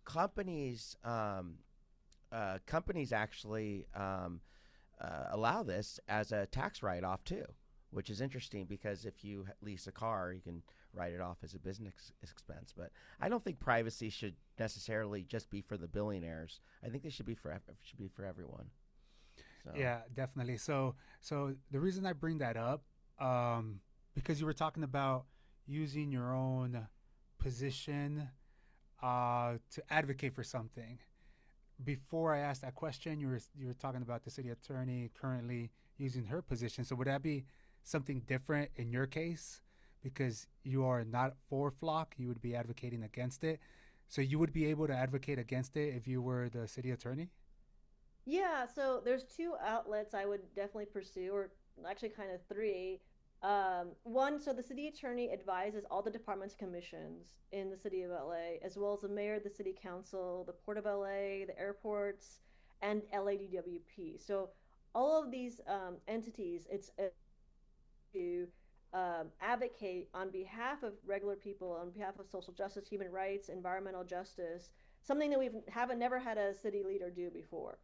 companies actually allow this as a tax write-off too, which is interesting because if you lease a car, you can write it off as a business expense. But I don't think privacy should necessarily just be for the billionaires. I think they should be for everyone. So. Yeah, definitely. So the reason I bring that up, because you were talking about using your own position to advocate for something. Before I asked that question, you were talking about the city attorney currently using her position. So would that be something different in your case? Because you are not for Flock, you would be advocating against it. So you would be able to advocate against it if you were the city attorney? Yeah, so there's two outlets I would definitely pursue, or actually kind of three. One, so the city attorney advises all the departments and commissions in the city of LA, as well as the mayor, the city council, the port of LA, the airports, and LADWP. So all of these entities, it's to advocate on behalf of regular people, on behalf of social justice, human rights, environmental justice, something that we've haven't never had a city leader do before.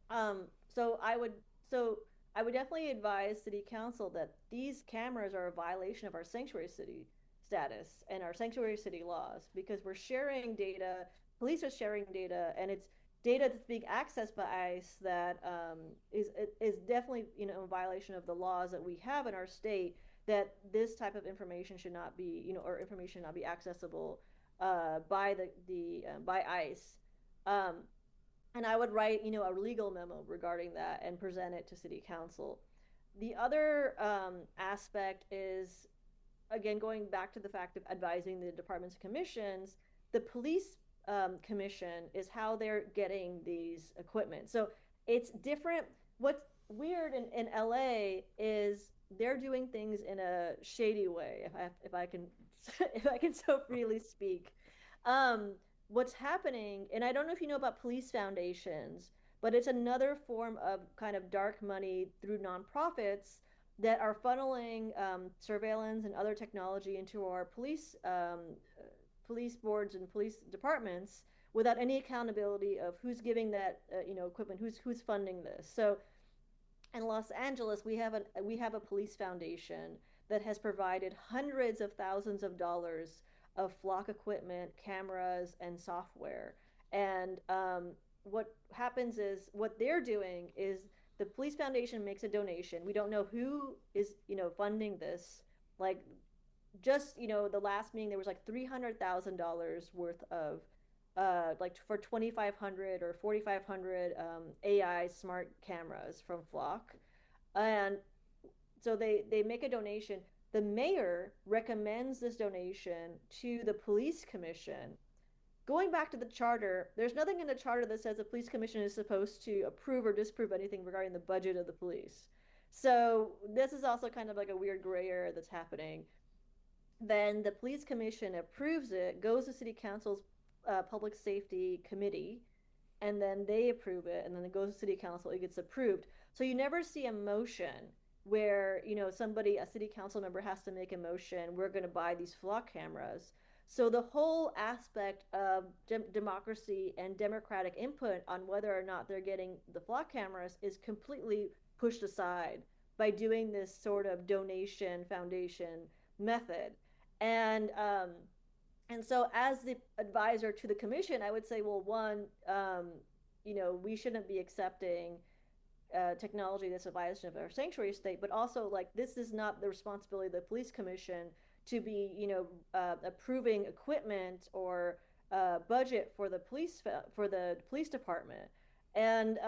Um, so I would so I would definitely advise city council that these cameras are a violation of our sanctuary city status and our sanctuary city laws, because we're sharing data, police are sharing data, and it's data that's being accessed by ICE that is definitely a violation of the laws that we have in our state, that this type of information should not be or information should not be accessible by by ICE. Um, and I would write, a legal memo regarding that and present it to city council. The other aspect is, again, going back to the fact of advising the departments and commissions. The police commission is how they're getting these equipment. So it's different. What's weird in LA is they're doing things in a shady way, if I can if I can so freely speak. Um, what's happening, and I don't know if you know about police foundations, but it's another form of kind of dark money through nonprofits that are funneling surveillance and other technology into our police boards and police departments without any accountability of who's giving that equipment, who's funding this. So in Los Angeles, we have a police foundation that has provided hundreds of thousands of dollars of flock equipment, cameras, and software. And what happens is what they're doing is the police foundation makes a donation. We don't know who is, funding this. Like, just, the last meeting, there was like $300,000 worth of like for 2,500 or 4,500 AI smart cameras from Flock. And so they make a donation. The mayor recommends this donation to the police commission. Going back to the charter, there's nothing in the charter that says the police commission is supposed to approve or disapprove anything regarding the budget of the police. So this is also kind of like a weird gray area that's happening. Then the police commission approves it, goes to city council's public safety committee, and then they approve it, and then it goes to city council, it gets approved. So you never see a motion where, a city council member has to make a motion, we're going to buy these flock cameras. So the whole aspect of democracy and democratic input on whether or not they're getting the flock cameras is completely pushed aside by doing this sort of donation foundation method. And and so, as the advisor to the commission, I would say, well, one, we shouldn't be accepting technology that's a violation of our sanctuary state, but also, like, this is not the responsibility of the police commission to be, approving equipment or budget for the police department. And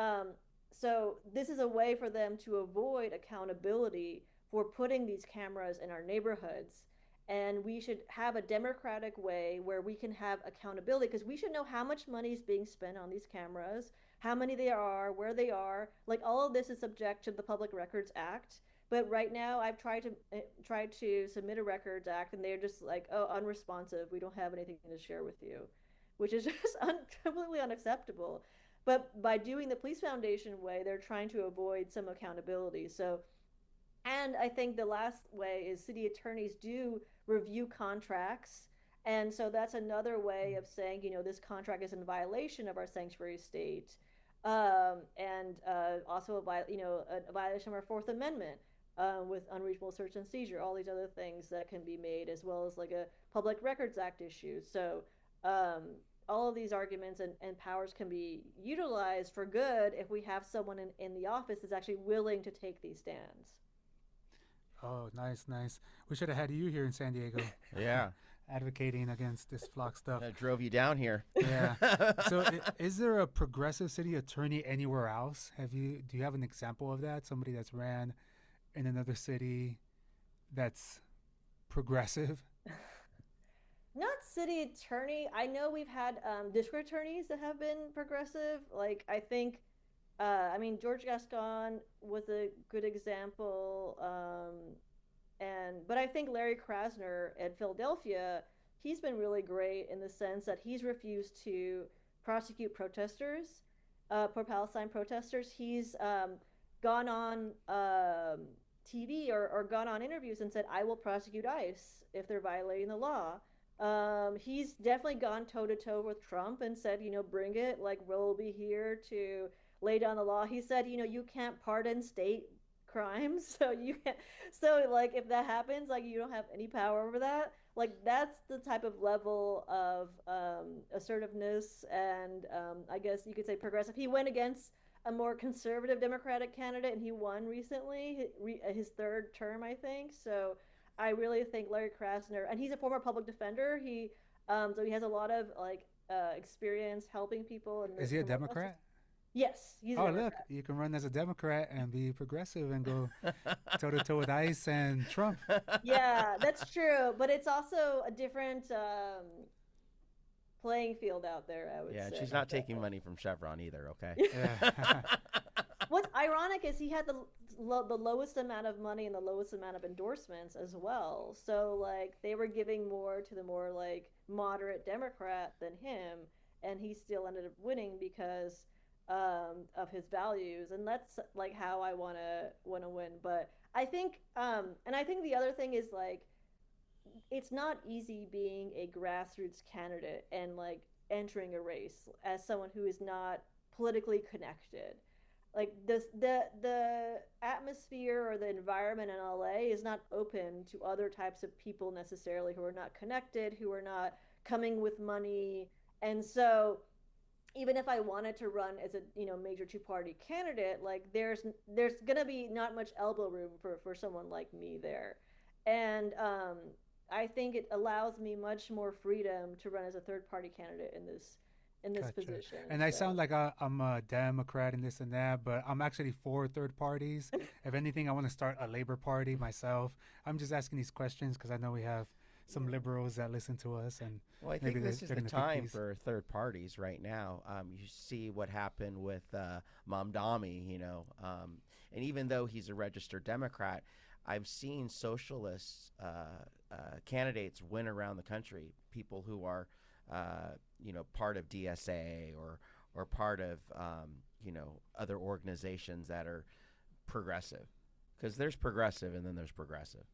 so this is a way for them to avoid accountability for putting these cameras in our neighborhoods. And we should have a democratic way where we can have accountability, because we should know how much money is being spent on these cameras, how many they are, where they are. Like, all of this is subject to the Public Records Act. But right now, I've tried to submit a records act, and they're just like, oh, unresponsive. We don't have anything to share with you, which is just completely unacceptable. But by doing the police foundation way, they're trying to avoid some accountability. So, and I think the last way is city attorneys do review contracts. And so that's another way of saying, this contract is in violation of our sanctuary state. And also a violation of our Fourth Amendment, with unreasonable search and seizure, all these other things that can be made, as well as like a Public Records Act issue. So all of these arguments and powers can be utilized for good if we have someone in the office that's actually willing to take these stands. Oh, nice, nice. We should have had you here in San Diego. Yeah. Advocating against this flock stuff. I drove you down here. Yeah. So, is there a progressive city attorney anywhere else? Do you have an example of that? Somebody that's ran in another city that's progressive? Not city attorney. I know we've had district attorneys that have been progressive. Like, I think, George Gascon was a good example. But I think Larry Krasner at Philadelphia, he's been really great in the sense that he's refused to prosecute protesters, pro-Palestine protesters. He's gone on TV or gone on interviews and said, I will prosecute ICE if they're violating the law. He's definitely gone toe to toe with Trump and said, bring it, like, we'll be here to lay down the law. He said, you can't pardon state crimes, so you can't. So, like, if that happens, like, you don't have any power over that. Like, that's the type of level of assertiveness and I guess you could say progressive. He went against a more conservative Democratic candidate, and he won recently, his third term, I think. So I really think Larry Krasner, and he's a former public defender. So he has a lot of, like, experience helping people. Is he a Democrat? Yes, he's a Oh, Democrat. look, you can run as a Democrat and be progressive and go toe to toe with ICE and Trump. Yeah, that's true. But it's also a different playing field out there, I would say. Yeah, and she's not taking money from Chevron either, okay? Yeah. What's ironic is he had the lowest amount of money and the lowest amount of endorsements as well. So, like, they were giving more to the more, like, moderate Democrat than him, and he still ended up winning because of his values. And that's, like, how I wanna win. But I think, and I think the other thing is, like, it's not easy being a grassroots candidate and, like, entering a race as someone who is not politically connected. Like, the atmosphere or the environment in LA is not open to other types of people necessarily, who are not connected, who are not coming with money. And so even if I wanted to run as a major two-party candidate, like there's gonna be not much elbow room for someone like me there, and I think it allows me much more freedom to run as a third-party candidate in this Gotcha. position. And I sound So like I'm a Democrat and this and that, but I'm actually for third parties. If anything, I want to start a Labor Party myself. I'm just asking these questions because I know we have some yeah. liberals that listen to us, and Well, I maybe think this is they're the going to pick time these. for third parties right now. You see what happened with Mamdani, and even though he's a registered Democrat, I've seen socialist candidates win around the country. People who are, part of DSA or part of, other organizations that are progressive. Because there's progressive and then there's progressive.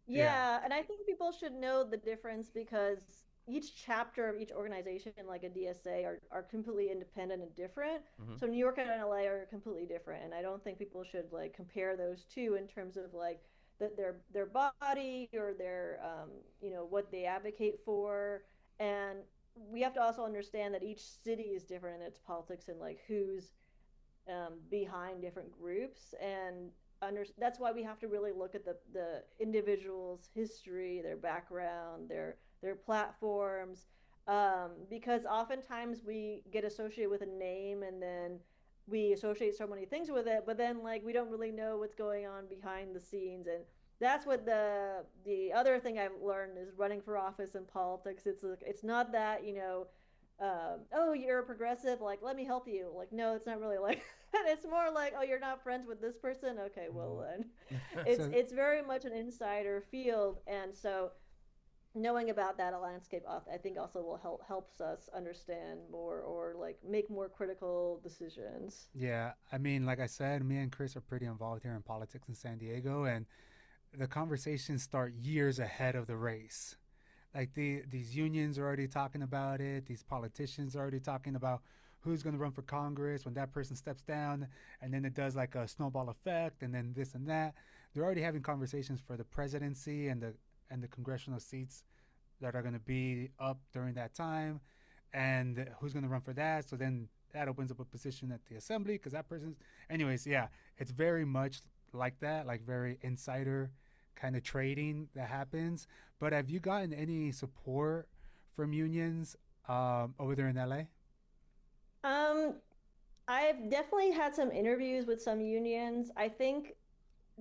Yeah. Yeah, and I think people should know the difference because each chapter of each organization, like a DSA, are completely independent and different. Hmm. So New York and LA are completely different, and I don't think people should like compare those two in terms of like their body or their what they advocate for. And we have to also understand that each city is different in its politics and like who's behind different groups and that's why we have to really look at the individual's history, their background, their platforms, because oftentimes we get associated with a name and then we associate so many things with it, but then like we don't really know what's going on behind the scenes. And that's what the other thing I've learned is running for office in politics. It's not that oh, you're a progressive, like let me help you, like no, it's not really like it's more like, oh, you're not friends with this person, okay, well Mhm. then it's So it's very much an insider field. And so knowing about that landscape, I think also will helps us understand more or like make more critical decisions. yeah, I mean, like I said, me and Chris are pretty involved here in politics in San Diego, and the conversations start years ahead of the race. Like these unions are already talking about it. These politicians are already talking about who's going to run for Congress when that person steps down, and then it does like a snowball effect, and then this and that. They're already having conversations for the presidency and the congressional seats that are going to be up during that time, and who's going to run for that. So then that opens up a position at the assembly because that person's. Anyways, yeah, it's very much like that, like very insider kind of trading that happens. But have you gotten any support from unions over there in LA? um I've definitely had some interviews with some unions. I think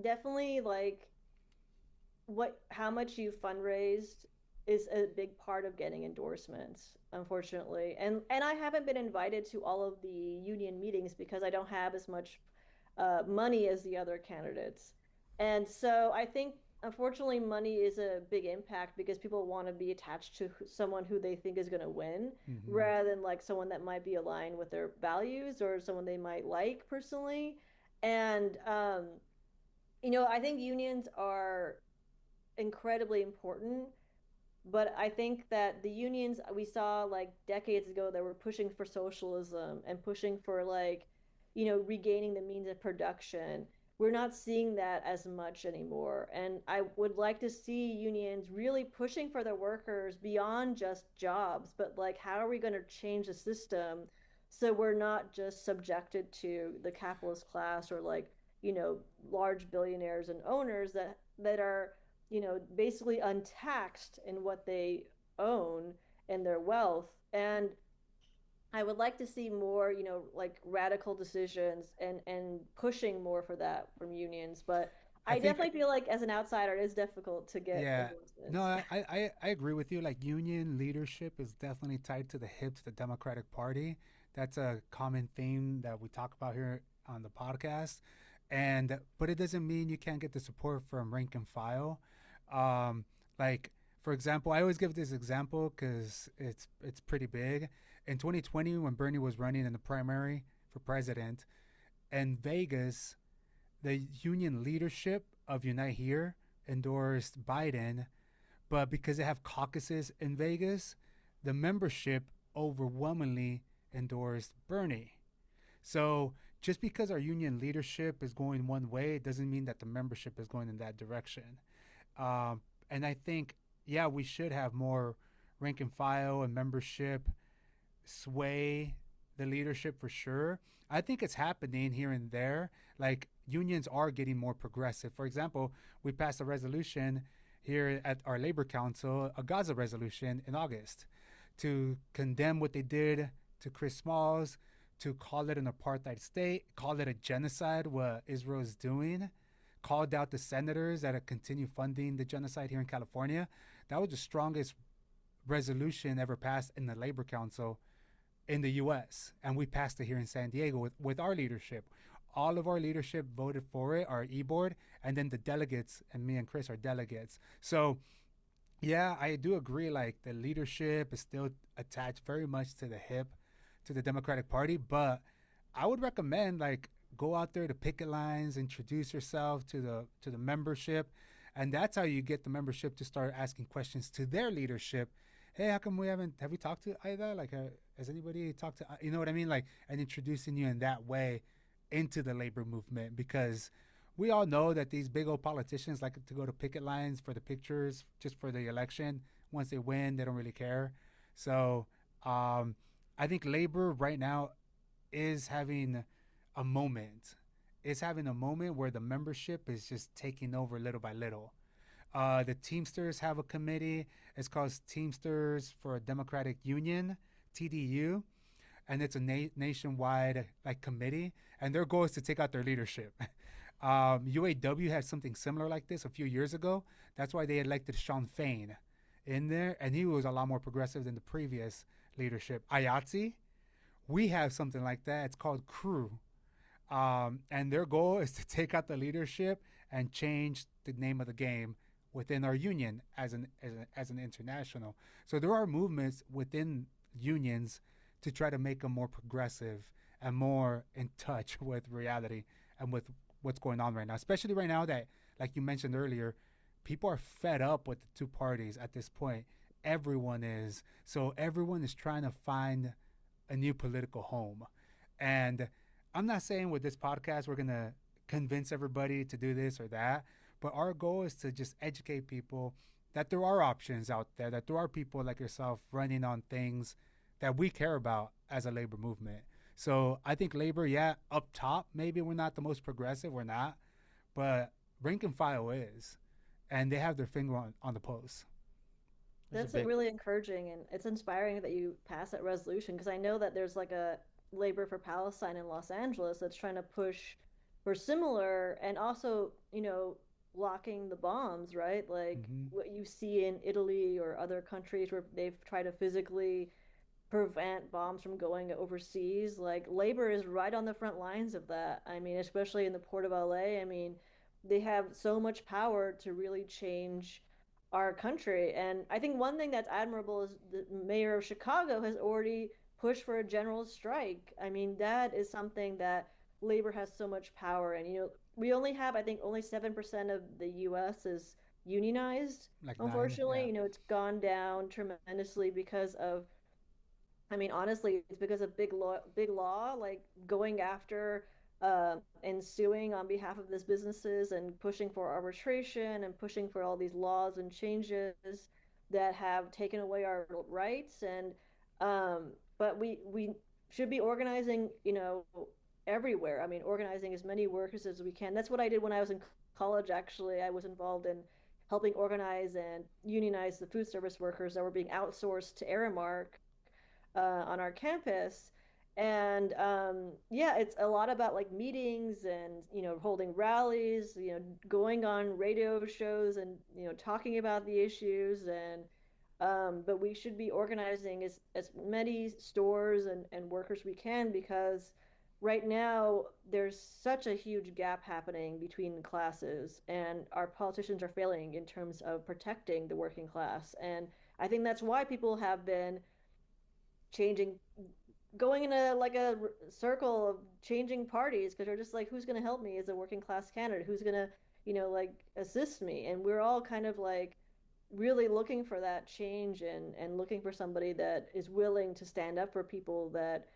definitely like what how much you fundraised is a big part of getting endorsements, unfortunately. And I haven't been invited to all of the union meetings because I don't have as much money as the other candidates. And so I think unfortunately money is a big impact because people want to be attached to someone who they think is going to win Mm-hmm. rather than like someone that might be aligned with their values or someone they might like personally. And I think unions are incredibly important. But I think that the unions we saw like decades ago that were pushing for socialism and pushing for like, regaining the means of production, we're not seeing that as much anymore. And I would like to see unions really pushing for their workers beyond just jobs, but like, how are we going to change the system so we're not just subjected to the capitalist class or like, large billionaires and owners that are basically untaxed in what they own and their wealth. And I would like to see more, like radical decisions and pushing more for that from unions. But I I think, definitely feel like as an outsider, it is difficult to get yeah, no, endorsements. I agree with you. Like union leadership is definitely tied to the hip to the Democratic Party. That's a common theme that we talk about here on the podcast. And but it doesn't mean you can't get the support from rank and file. Um, like for example, I always give this example because it's pretty big. In 2020, when Bernie was running in the primary for president in Vegas, the union leadership of Unite Here endorsed Biden, but because they have caucuses in Vegas, the membership overwhelmingly endorsed Bernie. So just because our union leadership is going one way, it doesn't mean that the membership is going in that direction. And I think, yeah, we should have more rank and file and membership sway the leadership for sure. I think it's happening here and there. Like unions are getting more progressive. For example, we passed a resolution here at our labor council, a Gaza resolution in August, to condemn what they did to Chris Smalls, to call it an apartheid state, call it a genocide, what Israel is doing, called out the senators that continue funding the genocide here in California. That was the strongest resolution ever passed in the Labor Council in the U.S. And we passed it here in San Diego with our leadership. All of our leadership voted for it, our e-board, and then the delegates, and me and Chris are delegates. So yeah, I do agree. Like the leadership is still attached very much to the hip, to the Democratic Party. But I would recommend like go out there to picket lines, introduce yourself to the membership, and that's how you get the membership to start asking questions to their leadership. Hey, how come we haven't? Have we talked to Aida? Like, has anybody talked to? You know what I mean? Like, and introducing you in that way into the labor movement because we all know that these big old politicians like to go to picket lines for the pictures just for the election. Once they win, they don't really care. So I think labor right now is having a moment. Is having a moment where the membership is just taking over little by little. The Teamsters have a committee. It's called Teamsters for a Democratic Union, TDU, and it's a nationwide like committee. And their goal is to take out their leadership. UAW had something similar like this a few years ago. That's why they elected Sean Fain in there, and he was a lot more progressive than the previous leadership. IATSE, we have something like that. It's called Crew, and their goal is to take out the leadership and change the name of the game within our union as an international. So there are movements within unions to try to make them more progressive and more in touch with reality and with what's going on right now, especially right now that, like you mentioned earlier, people are fed up with the two parties at this point. Everyone is. So everyone is trying to find a new political home. And I'm not saying with this podcast we're going to convince everybody to do this or that, but our goal is to just educate people that there are options out there, that there are people like yourself running on things that we care about as a labor movement. So I think labor, yeah, up top, maybe we're not the most progressive, we're not, but rank and file is, and they have their finger on the pulse. There's a That's big really encouraging, and it's inspiring that you pass that resolution because I know that there's like a Labor for Palestine in Los Angeles that's trying to push for similar and also, blocking the bombs, right? Like Mm-hmm. what you see in Italy or other countries where they've tried to physically prevent bombs from going overseas. Like labor is right on the front lines of that. I mean, especially in the port of LA. I mean, they have so much power to really change our country. And I think one thing that's admirable is the mayor of Chicago has already pushed for a general strike. I mean, that is something that labor has so much power. And, we only have, I think, only 7% of the US is unionized. Like nine, Unfortunately, yeah. it's gone down tremendously because of I mean, honestly, it's because of big law, like going after and suing on behalf of these businesses and pushing for arbitration and pushing for all these laws and changes that have taken away our rights. And but we should be organizing, everywhere. I mean, organizing as many workers as we can. That's what I did when I was in college. Actually, I was involved in helping organize and unionize the food service workers that were being outsourced to Aramark on our campus. And yeah, it's a lot about like meetings and holding rallies, going on radio shows and talking about the issues and but we should be organizing as many stores and workers we can because right now there's such a huge gap happening between classes and our politicians are failing in terms of protecting the working class. And I think that's why people have been changing going in a like a circle of changing parties because they're just like who's going to help me as a working class candidate, who's going to like assist me. And we're all kind of like really looking for that change and looking for somebody that is willing to stand up for people that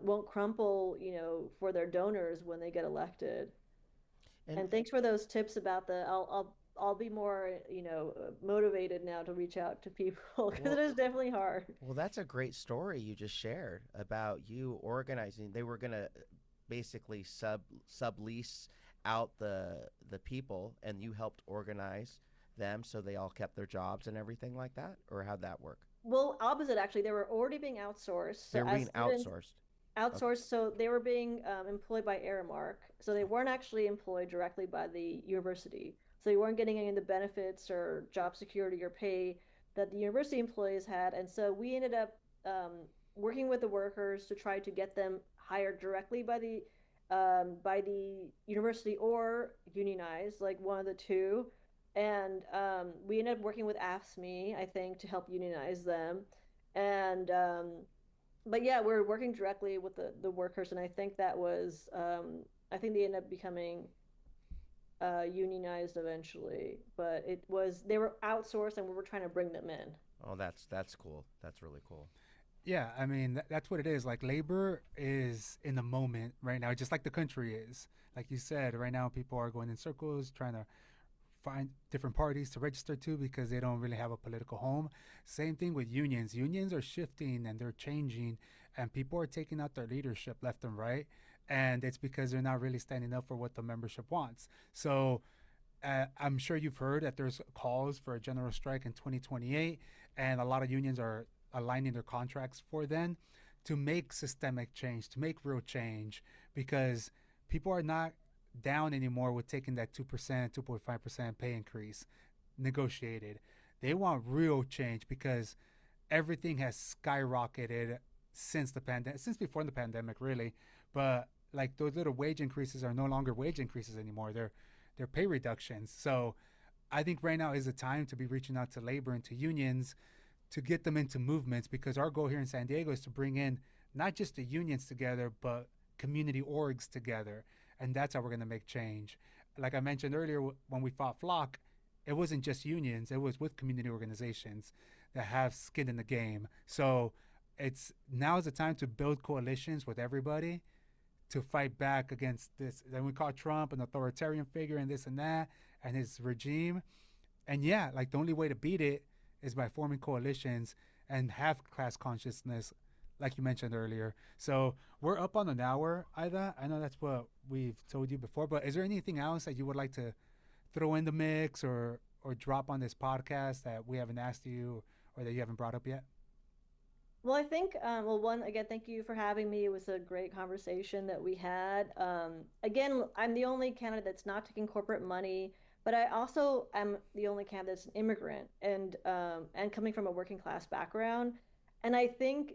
won't crumple for their donors when they get elected. and And thanks for those tips about the I'll be more, motivated now to reach out to people because it Well, is definitely hard. well, that's a great story you just shared about you organizing. They were gonna basically sublease out the people, and you helped organize them so they all kept their jobs and everything like that, or how'd that work? Well, opposite actually, they were already being outsourced. So They were as being students outsourced. Okay. outsourced, so they were being employed by Aramark. So they weren't actually employed directly by the university. So you weren't getting any of the benefits or job security or pay that the university employees had. And so we ended up working with the workers to try to get them hired directly by the university or unionized, like one of the two. And we ended up working with AFSME, I think, to help unionize them. And but yeah, we're working directly with the workers, and I think that was I think they ended up becoming unionized eventually, but it was they were outsourced, and we were trying to bring them in. Oh, that's cool. That's really cool. Yeah, I mean that's what it is. Like labor is in the moment right now, just like the country is. Like you said, right now people are going in circles trying to find different parties to register to because they don't really have a political home. Same thing with unions. Unions are shifting and they're changing, and people are taking out their leadership left and right. And it's because they're not really standing up for what the membership wants. So I'm sure you've heard that there's calls for a general strike in 2028, and a lot of unions are aligning their contracts for then to make systemic change, to make real change, because people are not down anymore with taking that 2%, 2.5% pay increase negotiated. They want real change because everything has skyrocketed since the pandemic, since before the pandemic, really. But like those little wage increases are no longer wage increases anymore. They're pay reductions. So I think right now is the time to be reaching out to labor and to unions to get them into movements because our goal here in San Diego is to bring in not just the unions together, but community orgs together. And that's how we're going to make change. Like I mentioned earlier, when we fought Flock, it wasn't just unions, it was with community organizations that have skin in the game. So it's now is the time to build coalitions with everybody to fight back against this. Then we call Trump an authoritarian figure and this and that and his regime. And yeah, like the only way to beat it is by forming coalitions and have class consciousness, like you mentioned earlier. So we're up on an hour, Ida. I know that's what we've told you before, but is there anything else that you would like to throw in the mix or drop on this podcast that we haven't asked you or that you haven't brought up yet? Well, I think, well, one, again, thank you for having me. It was a great conversation that we had. Again, I'm the only candidate that's not taking corporate money, but I also am the only candidate that's an immigrant and coming from a working class background. And I think,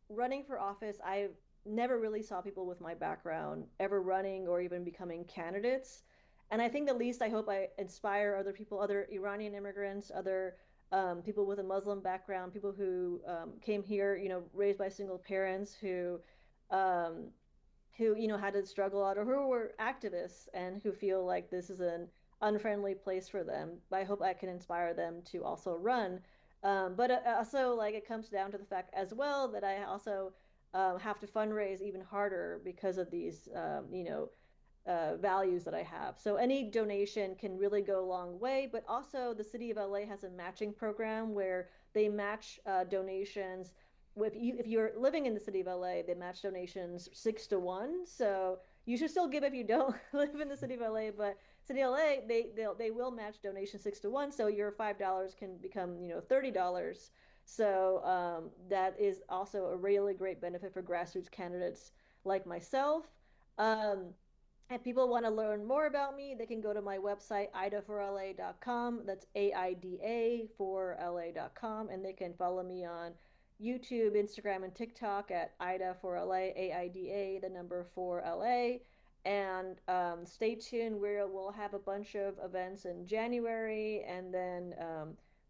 running for office, I never really saw people with my background ever running or even becoming candidates. And I think the least I hope I inspire other people, other Iranian immigrants, other people with a Muslim background, people who came here, raised by single parents um, who, had to struggle out or who were activists and who feel like this is an unfriendly place for them. But I hope I can inspire them to also run. But also, like, it comes down to the fact as well that I also have to fundraise even harder because of these, values that I have. So any donation can really go a long way. But also, the city of LA has a matching program where they match donations. If you're living in the city of LA, they match donations 6 to 1. So you should still give if you don't live in the city of LA. But city of LA, they will match donations 6 to 1. So your $5 can become $30. So that is also a really great benefit for grassroots candidates like myself. Um, if people want to learn more about me, they can go to my website, aidaforla.com. That's AIDA for LA.com. And they can follow me on YouTube, Instagram, and TikTok at Aida for LA, AIDA, the number 4 LA. And stay tuned. We'll have a bunch of events in January. And then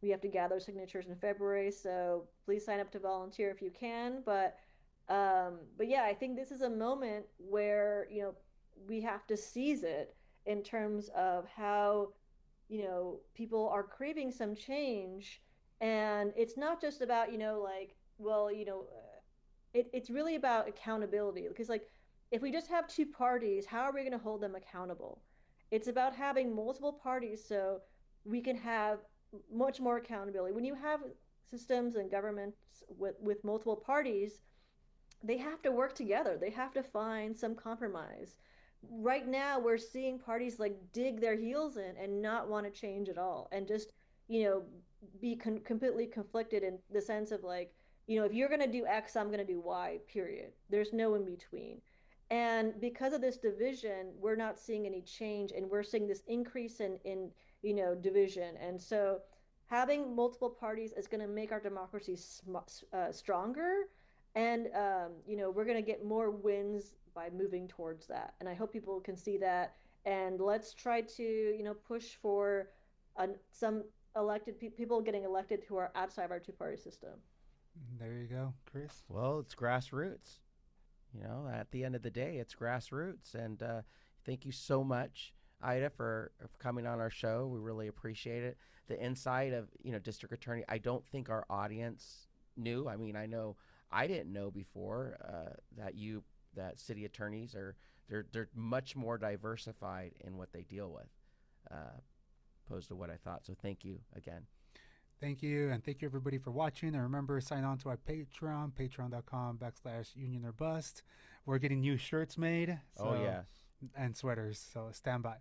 we have to gather signatures in February. So please sign up to volunteer if you can. But yeah, I think this is a moment where we have to seize it in terms of how people are craving some change, and it's not just about like, well, it's really about accountability because, like, if we just have two parties, how are we going to hold them accountable? It's about having multiple parties so we can have much more accountability. When you have systems and governments with multiple parties, they have to work together. They have to find some compromise. Right now, we're seeing parties like dig their heels in and not want to change at all, and just be completely conflicted in the sense of like, if you're going to do X, I'm going to do Y. Period. There's no in between. And because of this division, we're not seeing any change, and we're seeing this increase in division. And so, having multiple parties is going to make our democracy stronger, and we're going to get more wins by moving towards that. And I hope people can see that, and let's try to push for some elected people getting elected who are outside of our two-party system. There you go, Chris. Well, it's grassroots. At the end of the day, it's grassroots. And thank you so much, Ida, for coming on our show. We really appreciate it. The insight of district attorney. I don't think our audience knew. I mean, I know I didn't know before that city attorneys they're much more diversified in what they deal with, opposed to what I thought. So thank you again. Thank you, and thank you everybody for watching. And remember, sign on to our Patreon, patreon.com/UnionnorBust. We're getting new shirts made. Oh, yes. And sweaters, so stand by.